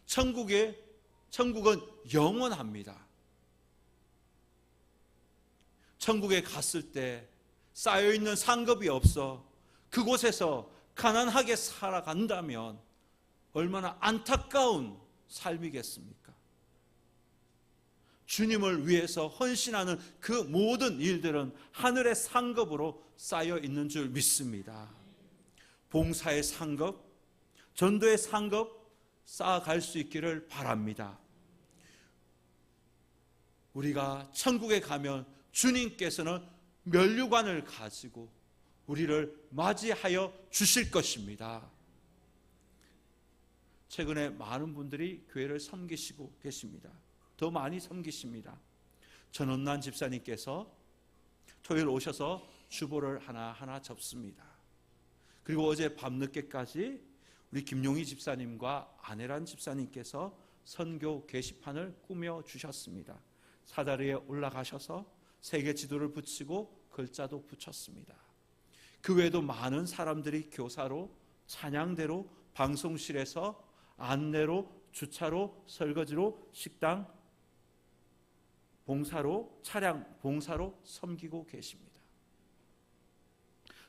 천국은 영원합니다. 천국에 갔을 때 쌓여있는 상급이 없어 그곳에서 가난하게 살아간다면 얼마나 안타까운 삶이겠습니까? 주님을 위해서 헌신하는 그 모든 일들은 하늘의 상급으로 쌓여 있는 줄 믿습니다. 봉사의 상급, 전도의 상급 쌓아갈 수 있기를 바랍니다. 우리가 천국에 가면 주님께서는 면류관을 가지고 우리를 맞이하여 주실 것입니다. 최근에 많은 분들이 교회를 섬기시고 계십니다. 더 많이 섬기십니다. 전원난 집사님께서 토요일 오셔서 주보를 하나하나 접습니다. 그리고 어제 밤늦게까지 우리 김용희 집사님과 안혜란 집사님께서 선교 게시판을 꾸며 주셨습니다. 사다리에 올라가셔서 세계 지도를 붙이고 글자도 붙였습니다. 그 외에도 많은 사람들이 교사로, 찬양대로, 방송실에서 안내로, 주차로, 설거지로, 식당 봉사로, 차량 봉사로 섬기고 계십니다.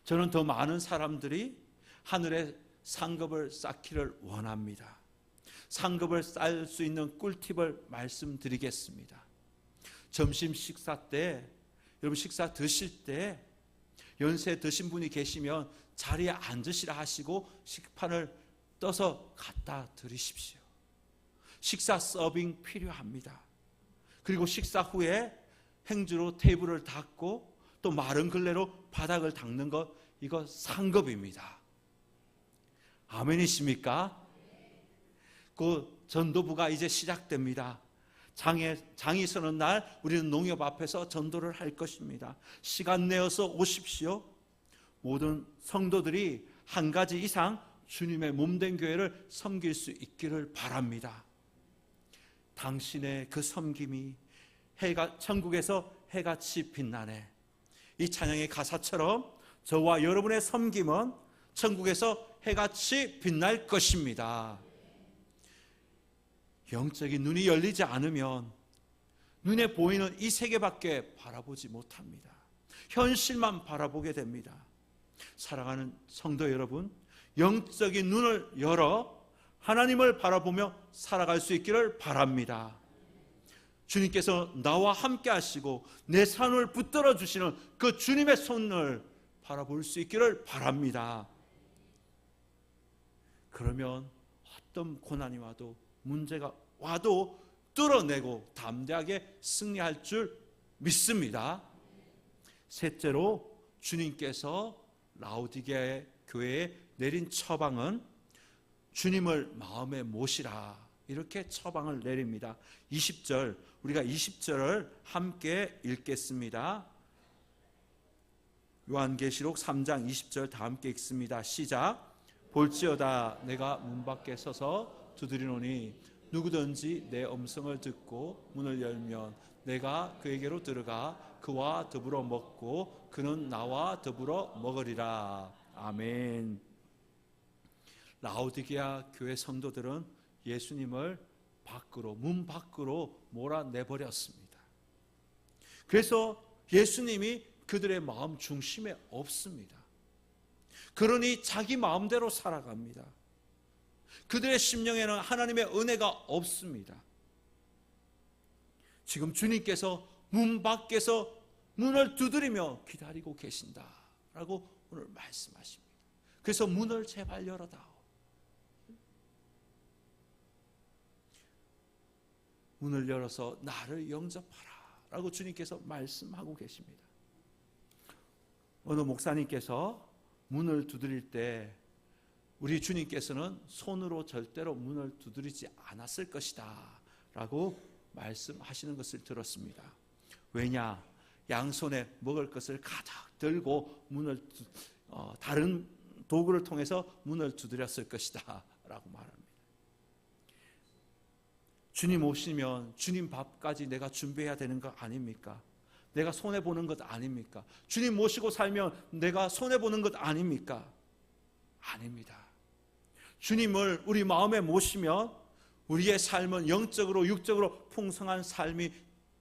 저는 더 많은 사람들이 하늘의 상급을 쌓기를 원합니다. 상급을 쌓을 수 있는 꿀팁을 말씀드리겠습니다. 점심 식사 때, 여러분 식사 드실 때 연세 드신 분이 계시면 자리에 앉으시라 하시고 식판을 떠서 갖다 드리십시오. 식사 서빙 필요합니다. 그리고 식사 후에 행주로 테이블을 닦고 또 마른 걸레로 바닥을 닦는 것, 이거 상급입니다. 아멘이십니까? 그 전도부가 이제 시작됩니다. 장이 서는 날 우리는 농협 앞에서 전도를 할 것입니다. 시간 내어서 오십시오. 모든 성도들이 한 가지 이상 주님의 몸된 교회를 섬길 수 있기를 바랍니다. 당신의 그 섬김이 천국에서 해같이 빛나네. 이 찬양의 가사처럼 저와 여러분의 섬김은 천국에서 해같이 빛날 것입니다. 영적인 눈이 열리지 않으면 눈에 보이는 이 세계밖에 바라보지 못합니다. 현실만 바라보게 됩니다. 사랑하는 성도 여러분, 영적인 눈을 열어 하나님을 바라보며 살아갈 수 있기를 바랍니다. 주님께서 나와 함께 하시고 내 산을 붙들어 주시는 그 주님의 손을 바라볼 수 있기를 바랍니다. 그러면 어떤 고난이 와도 문제가 와도 뚫어내고 담대하게 승리할 줄 믿습니다. 셋째로 주님께서 라우디게아 교회에 내린 처방은 주님을 마음에 모시라, 이렇게 처방을 내립니다. 20절, 우리가 20절을 함께 읽겠습니다. 요한계시록 3장 20절 다 함께 읽습니다. 시작. 볼지어다 내가 문 밖에 서서 두드리노니 누구든지 내 음성을 듣고 문을 열면 내가 그에게로 들어가 그와 더불어 먹고 그는 나와 더불어 먹으리라. 아멘. 라우디게아 교회 성도들은 예수님을 문 밖으로 몰아내버렸습니다. 그래서 예수님이 그들의 마음 중심에 없습니다. 그러니 자기 마음대로 살아갑니다. 그들의 심령에는 하나님의 은혜가 없습니다. 지금 주님께서 문 밖에서 문을 두드리며 기다리고 계신다라고 오늘 말씀하십니다. 그래서 문을 제발 열어다오. 문을 열어서 나를 영접하라 라고 주님께서 말씀하고 계십니다. 어느 목사님께서 문을 두드릴 때 우리 주님께서는 손으로 절대로 문을 두드리지 않았을 것이다 라고 말씀하시는 것을 들었습니다. 왜냐? 양손에 먹을 것을 가득 들고 문을 다른 도구를 통해서 문을 두드렸을 것이다 라고 말합니다. 주님 오시면 주님 밥까지 내가 준비해야 되는 거 아닙니까? 내가 손해보는 것 아닙니까? 주님 모시고 살면 내가 손해보는 것 아닙니까? 아닙니다. 주님을 우리 마음에 모시면 우리의 삶은 영적으로 육적으로 풍성한 삶이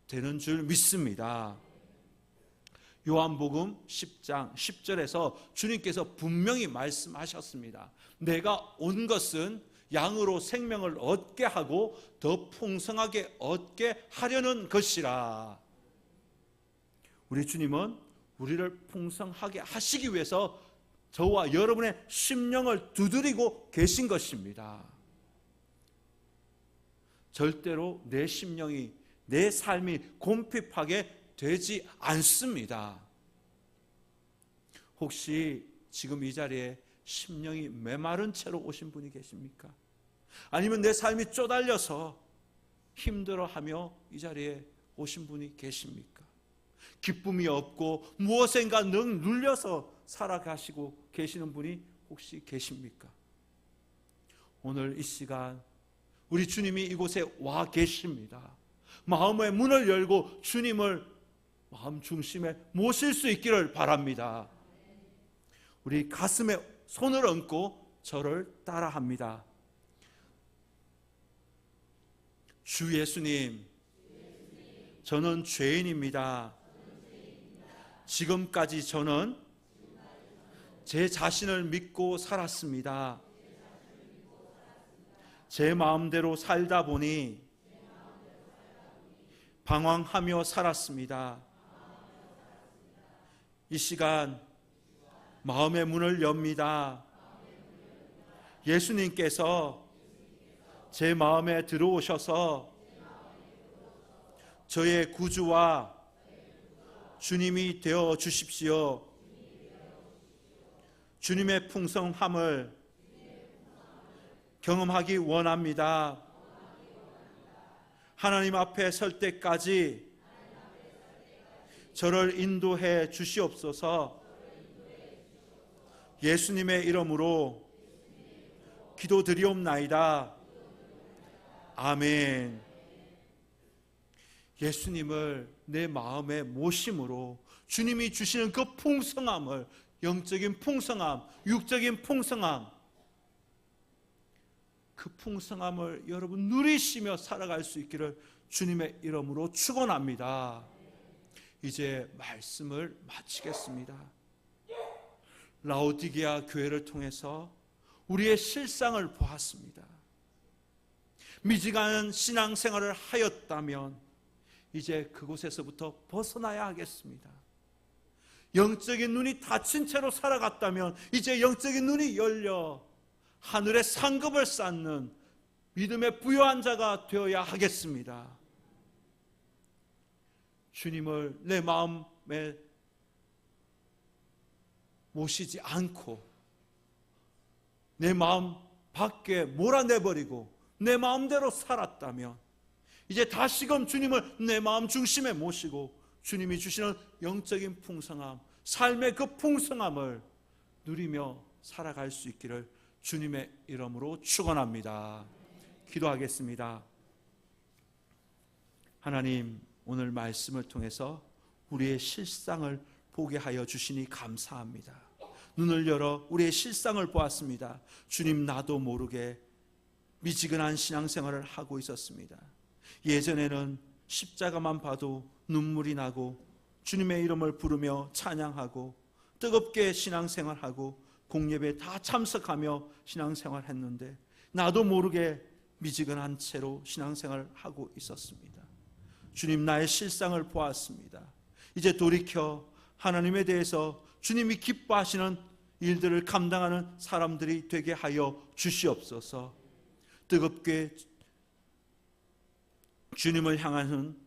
되는 줄 믿습니다. 요한복음 10장 10절에서 주님께서 분명히 말씀하셨습니다. 내가 온 것은 양으로 생명을 얻게 하고 더 풍성하게 얻게 하려는 것이라. 우리 주님은 우리를 풍성하게 하시기 위해서 저와 여러분의 심령을 두드리고 계신 것입니다. 절대로 내 심령이, 내 삶이 곰핍하게 되지 않습니다. 혹시 지금 이 자리에 심령이 메마른 채로 오신 분이 계십니까? 아니면 내 삶이 쪼달려서 힘들어하며 이 자리에 오신 분이 계십니까? 기쁨이 없고 무엇인가 능 눌려서 살아가시고 계시는 분이 혹시 계십니까? 오늘 이 시간 우리 주님이 이곳에 와 계십니다. 마음의 문을 열고 주님을 마음 중심에 모실 수 있기를 바랍니다. 우리 가슴에 손을 얹고 저를 따라합니다. 주 예수님, 저는 죄인입니다. 지금까지 저는 제 자신을 믿고 살았습니다. 제 마음대로 살다 보니 방황하며 살았습니다. 이 시간 마음의 문을 엽니다. 예수님께서 제 마음에 들어오셔서 저의 구주와 주님이 되어 주십시오. 주님의 풍성함을 경험하기 원합니다. 하나님 앞에 설 때까지 저를 인도해 주시옵소서. 예수님의 이름으로 기도드리옵나이다. 아멘. 예수님을 내 마음에 모심으로 주님이 주시는 그 풍성함을, 영적인 풍성함, 육적인 풍성함, 그 풍성함을 여러분 누리시며 살아갈 수 있기를 주님의 이름으로 축원합니다. 이제 말씀을 마치겠습니다. 라오디게아 교회를 통해서 우리의 실상을 보았습니다. 미지근한 신앙생활을 하였다면 이제 그곳에서부터 벗어나야 하겠습니다. 영적인 눈이 닫힌 채로 살아갔다면 이제 영적인 눈이 열려 하늘의 상급을 쌓는 믿음의 부요한 자가 되어야 하겠습니다. 주님을 내 마음에 모시지 않고 내 마음 밖에 몰아내버리고 내 마음대로 살았다면 이제 다시금 주님을 내 마음 중심에 모시고 주님이 주시는 영적인 풍성함, 삶의 그 풍성함을 누리며 살아갈 수 있기를 주님의 이름으로 축원합니다. 기도하겠습니다. 하나님, 오늘 말씀을 통해서 우리의 실상을 보게 하여 주시니 감사합니다. 눈을 열어 우리의 실상을 보았습니다. 주님, 나도 모르게 미지근한 신앙생활을 하고 있었습니다. 예전에는 십자가만 봐도 눈물이 나고 주님의 이름을 부르며 찬양하고 뜨겁게 신앙생활하고 공예배에 다 참석하며 신앙생활했는데 나도 모르게 미지근한 채로 신앙생활을 하고 있었습니다. 주님, 나의 실상을 보았습니다. 이제 돌이켜 하나님에 대해서 주님이 기뻐하시는 일들을 감당하는 사람들이 되게 하여 주시옵소서. 뜨겁게 주님을 향해서는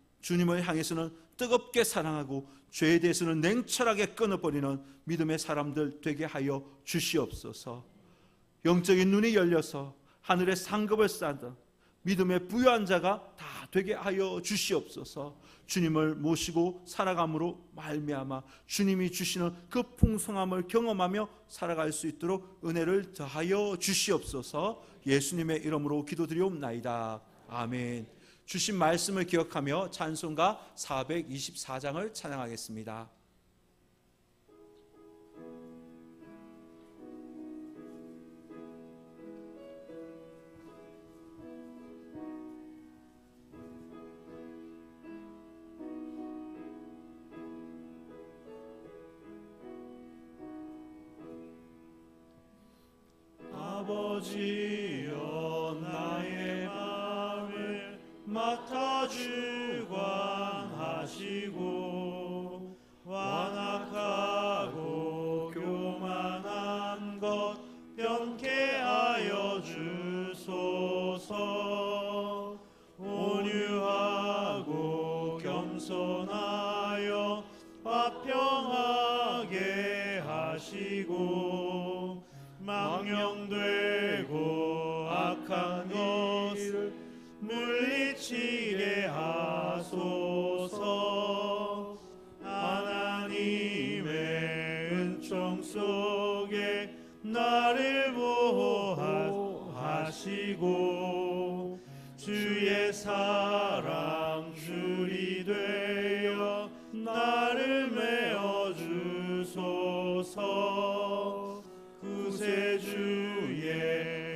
뜨겁게 사랑하고 죄에 대해서는 냉철하게 끊어버리는 믿음의 사람들 되게 하여 주시옵소서. 영적인 눈이 열려서 하늘의 상급을 쌓는 믿음의 부유한 자가 다 되게 하여 주시옵소서. 주님을 모시고 살아감으로 말미암아 주님이 주시는 그 풍성함을 경험하며 살아갈 수 있도록 은혜를 더하여 주시옵소서. 예수님의 이름으로 기도드리옵나이다. 아멘. 주신 말씀을 기억하며 찬송가 424장을 찬양하겠습니다. 아버지여 나의 마음을 맡아 주관하시고 완악하고 교만한 것 변케 하여 주소서. 온유하고 겸손하여 화평하게 하시고 망령되고 악한 것을 물리치게 하소서. 하나님의 은총 속에 나를 보호하시고 주의 사랑 줄이 되어 나를 메어 주소서. 구세주의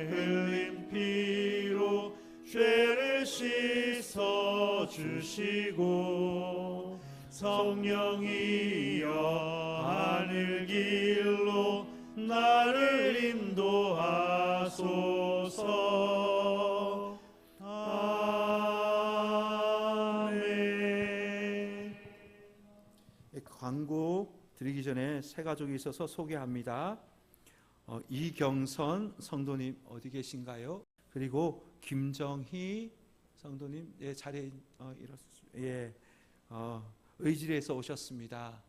흘린 피로 죄를 씻어 주시고 성령이여 하늘 길로 나를 인도하소서. 아멘. 광고 드리기 전에 세 가족이 있어서 소개합니다. 이경선 성도님 어디 계신가요? 그리고 김정희 성도님 자리에 의지리에서 오셨습니다.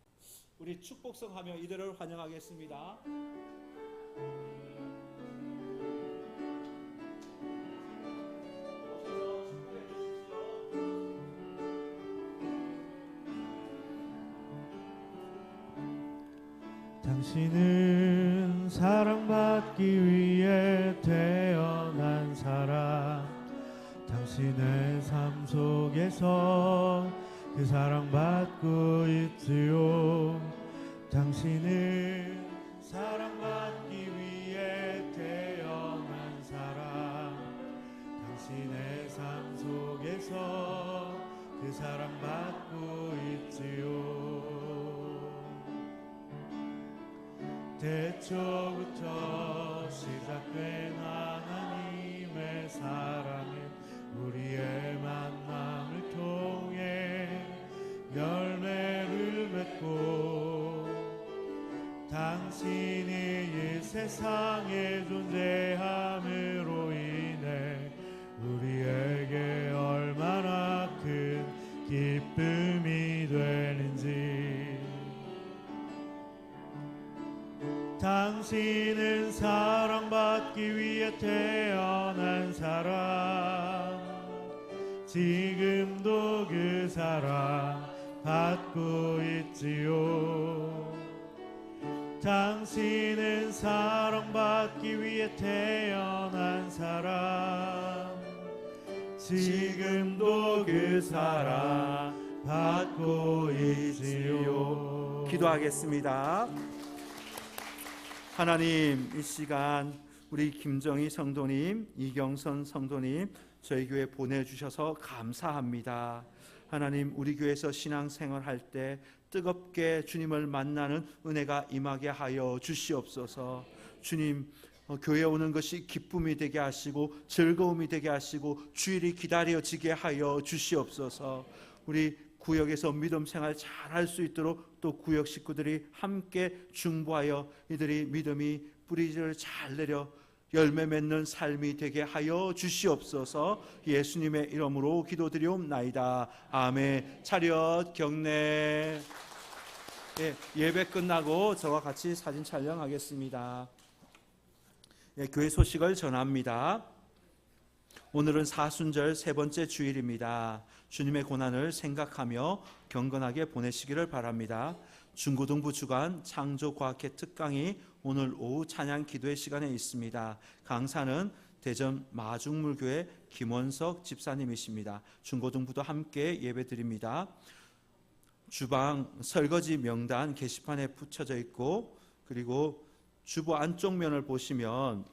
우리 축복성하며 이들을 환영하겠습니다. 당신은 사랑받기 위해 태어난 사람. 당신의 삶 속에서 그 사랑받고 있지요. 당신은 사랑받기 위해 태어난 사람. 당신의 삶 속에서 그 사랑받고 있지요. 태초부터 시작된 하나님의 사랑은 우리의 만남을 통해 열매를 맺고 당신이 이 세상에 존재함으로 인해 우리에게 얼마나 큰 기쁨이 되는지. 당신은 사랑받기 위해 태어난 사람. 지금도 그 사랑 받고 있지요. 당신은 사랑받기 위해 태어난 사람. 지금도 그 사랑 받고 있지요. 기도하겠습니다. 하나님, 이 시간 우리 김정희 성도님, 이경선 성도님 저희 교회 보내주셔서 감사합니다. 하나님, 우리 교회에서 신앙생활할 때 뜨겁게 주님을 만나는 은혜가 임하게 하여 주시옵소서. 주님, 교회에 오는 것이 기쁨이 되게 하시고 즐거움이 되게 하시고 주일이 기다려지게 하여 주시옵소서. 우리 구역에서 믿음 생활 잘할 수 있도록 또 구역 식구들이 함께 중보하여 이들이 믿음이 뿌리를 잘 내려 열매 맺는 삶이 되게 하여 주시옵소서. 예수님의 이름으로 기도드리옵나이다. 아멘. 차렷 경례. 예배 끝나고 저와 같이 사진 촬영하겠습니다. 교회 소식을 전합니다. 오늘은 사순절 세 번째 주일입니다. 주님의 고난을 생각하며 경건하게 보내시기를 바랍니다. 중고등부 주간 창조과학회 특강이 오늘 오후 찬양 기도회 시간에 있습니다. 강사는 대전 마중물교회 김원석 집사님이십니다. 중고등부도 함께 예배드립니다. 주방 설거지 명단 게시판에 붙여져 있고, 그리고 주보 안쪽 면을 보시면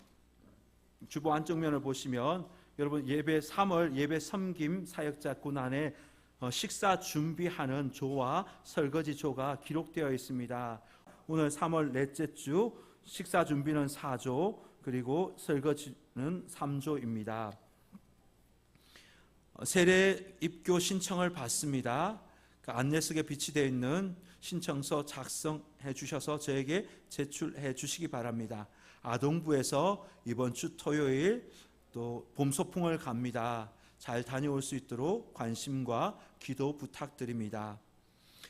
여러분 예배 3월 예배 섬김 사역자 군안에 식사 준비하는 조와 설거지 조가 기록되어 있습니다. 오늘 3월 넷째 주 식사 준비는 4조, 그리고 설거지는 3조입니다. 세례 입교 신청을 받습니다. 안내석에 비치되어 있는 신청서 작성해 주셔서 저에게 제출해 주시기 바랍니다. 아동부에서 이번 주 토요일 또 봄소풍을 갑니다. 잘 다녀올 수 있도록 관심과 기도 부탁드립니다.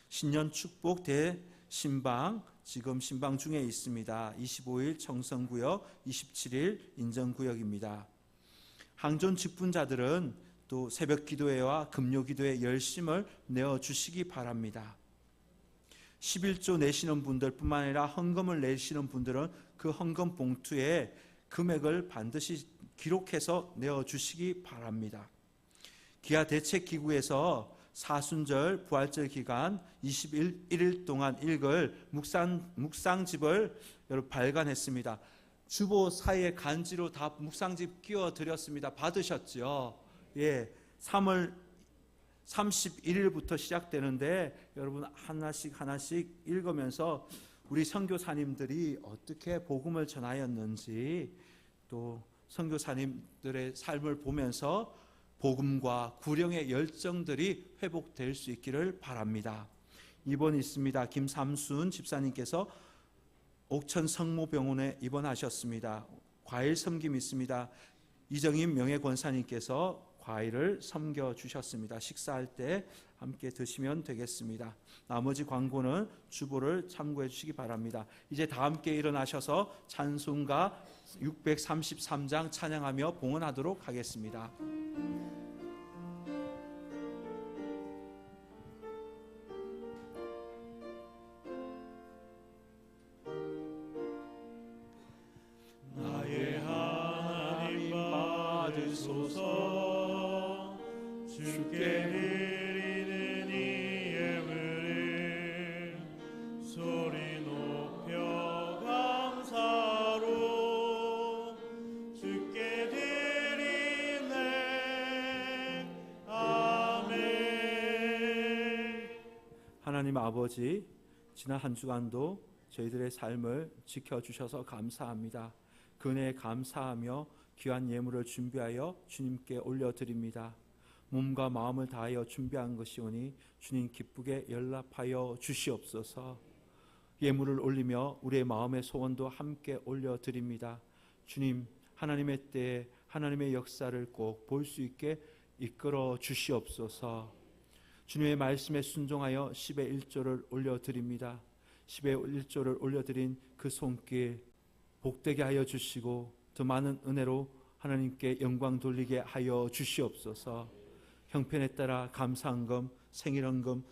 신년 축복 대신방 지금 신방 중에 있습니다. 25일 청성구역, 27일 인정구역입니다. 항존 직분자들은 또 새벽 기도회와 금요 기도회 열심을 내어주시기 바랍니다. 11조 내시는 분들뿐만 아니라 헌금을 내시는 분들은 그 헌금 봉투에 금액을 반드시 기록해서 내어주시기 바랍니다. 기아대책기구에서 사순절 부활절 기간 21일 동안 읽을 묵상집을 여러분 발간했습니다. 주보 사이에 간지로 다 묵상집 끼워드렸습니다. 받으셨죠? 3월 31일부터 시작되는데 여러분 하나씩 읽으면서 우리 선교사님들이 어떻게 복음을 전하였는지, 또 선교사님들의 삶을 보면서 복음과 구령의 열정들이 회복될 수 있기를 바랍니다. 입원 있습니다. 김삼순 집사님께서 옥천 성모병원에 입원하셨습니다. 과일 섬김 있습니다. 이정임 명예권사님께서 과일을 섬겨주셨습니다. 식사할 때 함께 드시면 되겠습니다. 나머지 광고는 주보를 참고해 주시기 바랍니다. 이제 다 함께 일어나셔서 찬송가 633장 찬양하며 봉헌하도록 하겠습니다. 나의 하나님 받으소서. 주께 드리는 이 예물을 소리 높여 감사로 주께 드리네. 아멘. 하나님 아버지, 지난 한 주간도 저희들의 삶을 지켜주셔서 감사합니다. 그 은혜에 감사하며 귀한 예물을 준비하여 주님께 올려드립니다. 몸과 마음을 다하여 준비한 것이오니 주님 기쁘게 연락하여 주시옵소서. 예물을 올리며 우리의 마음의 소원도 함께 올려드립니다. 주님, 하나님의 때에 하나님의 역사를 꼭 볼 수 있게 이끌어 주시옵소서. 주님의 말씀에 순종하여 10의 1조를 올려드립니다. 10의 1조를 올려드린 그 손길 복되게 하여 주시고 더 많은 은혜로 하나님께 영광 돌리게 하여 주시옵소서. 형편에 따라 감사헌금, 생일헌금,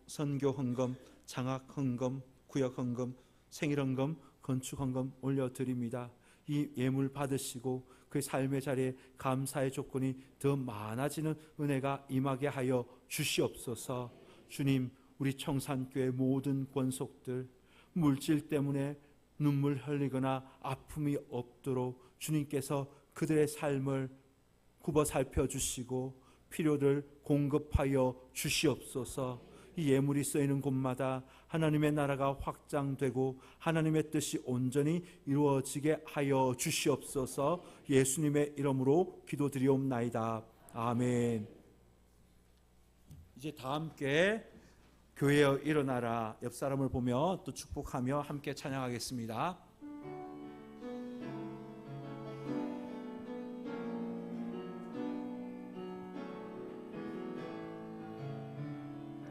선교헌금, 장학헌금, 구역헌금, 생일헌금, 건축헌금 올려드립니다. 이 예물 받으시고 그 삶의 자리에 감사의 조건이 더 많아지는 은혜가 임하게 하여 주시옵소서. 주님, 우리 청산교회 모든 권속들 물질 때문에 눈물 흘리거나 아픔이 없도록 주님께서 그들의 삶을 굽어 살펴주시고 필요를 공급하여 주시옵소서. 이 예물이 쓰이는 곳마다 하나님의 나라가 확장되고 하나님의 뜻이 온전히 이루어지게 하여 주시옵소서. 예수님의 이름으로 기도드리옵나이다. 아멘. 이제 이제 다 함께 교회여 일어나라 옆 사람을 보며 또 축복하며 함께 찬양하겠습니다.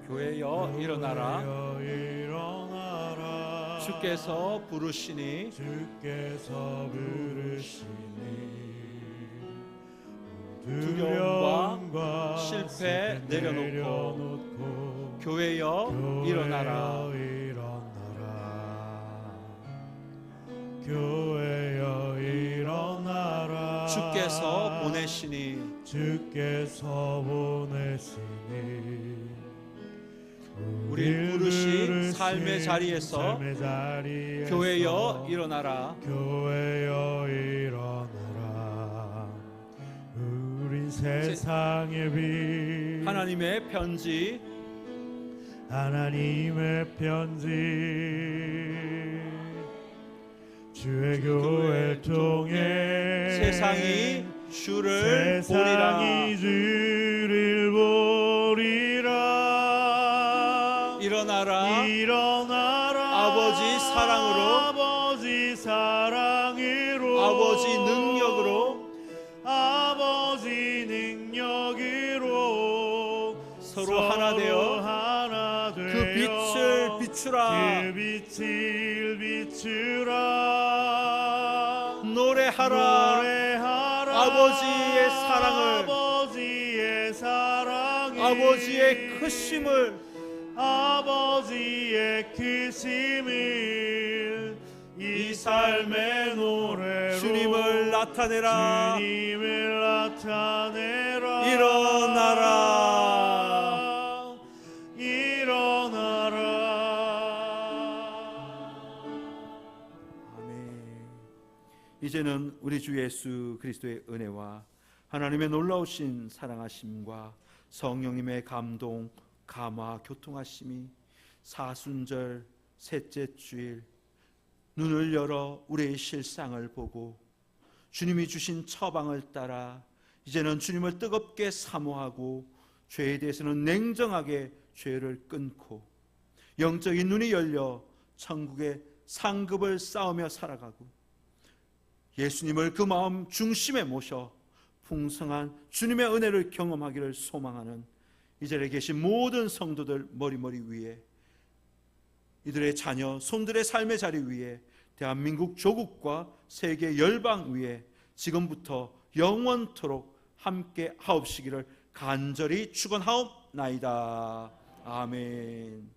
교회여 일어나라 주께서 부르시니 두려움과 실패 내려놓고 교회여 일어나라 교회여 일어나라 주께서 보내시니 우리 부르신 삶의 자리에서 교회여 일어나라 우린 세상의 빛 하나님의 편지 주의 교회를 통해 세상이 주를 보리라 일어나라 아버지 사랑으로 아버지 능력으로 서로 하나 되어 그 빛을 비추라 노래하라 아버지의 사랑을 아버지의 크심을 이 삶의 노래로 주님을 나타내라 일어나라 아멘. 이제는 우리 주 예수 그리스도의 은혜와 하나님의 놀라우신 사랑하심과 성령님의 감동, 감화, 교통하심이 사순절 셋째 주일 눈을 열어 우리의 실상을 보고 주님이 주신 처방을 따라 이제는 주님을 뜨겁게 사모하고 죄에 대해서는 냉정하게 죄를 끊고 영적인 눈이 열려 천국의 상급을 쌓으며 살아가고 예수님을 그 마음 중심에 모셔 풍성한 주님의 은혜를 경험하기를 소망하는 이 자리에 계신 모든 성도들 머리 위에 이들의 자녀, 손들의 삶의 자리 위에 대한민국 조국과 세계 열방 위에 지금부터 영원토록 함께 하옵시기를 간절히 축원하옵나이다. 아멘.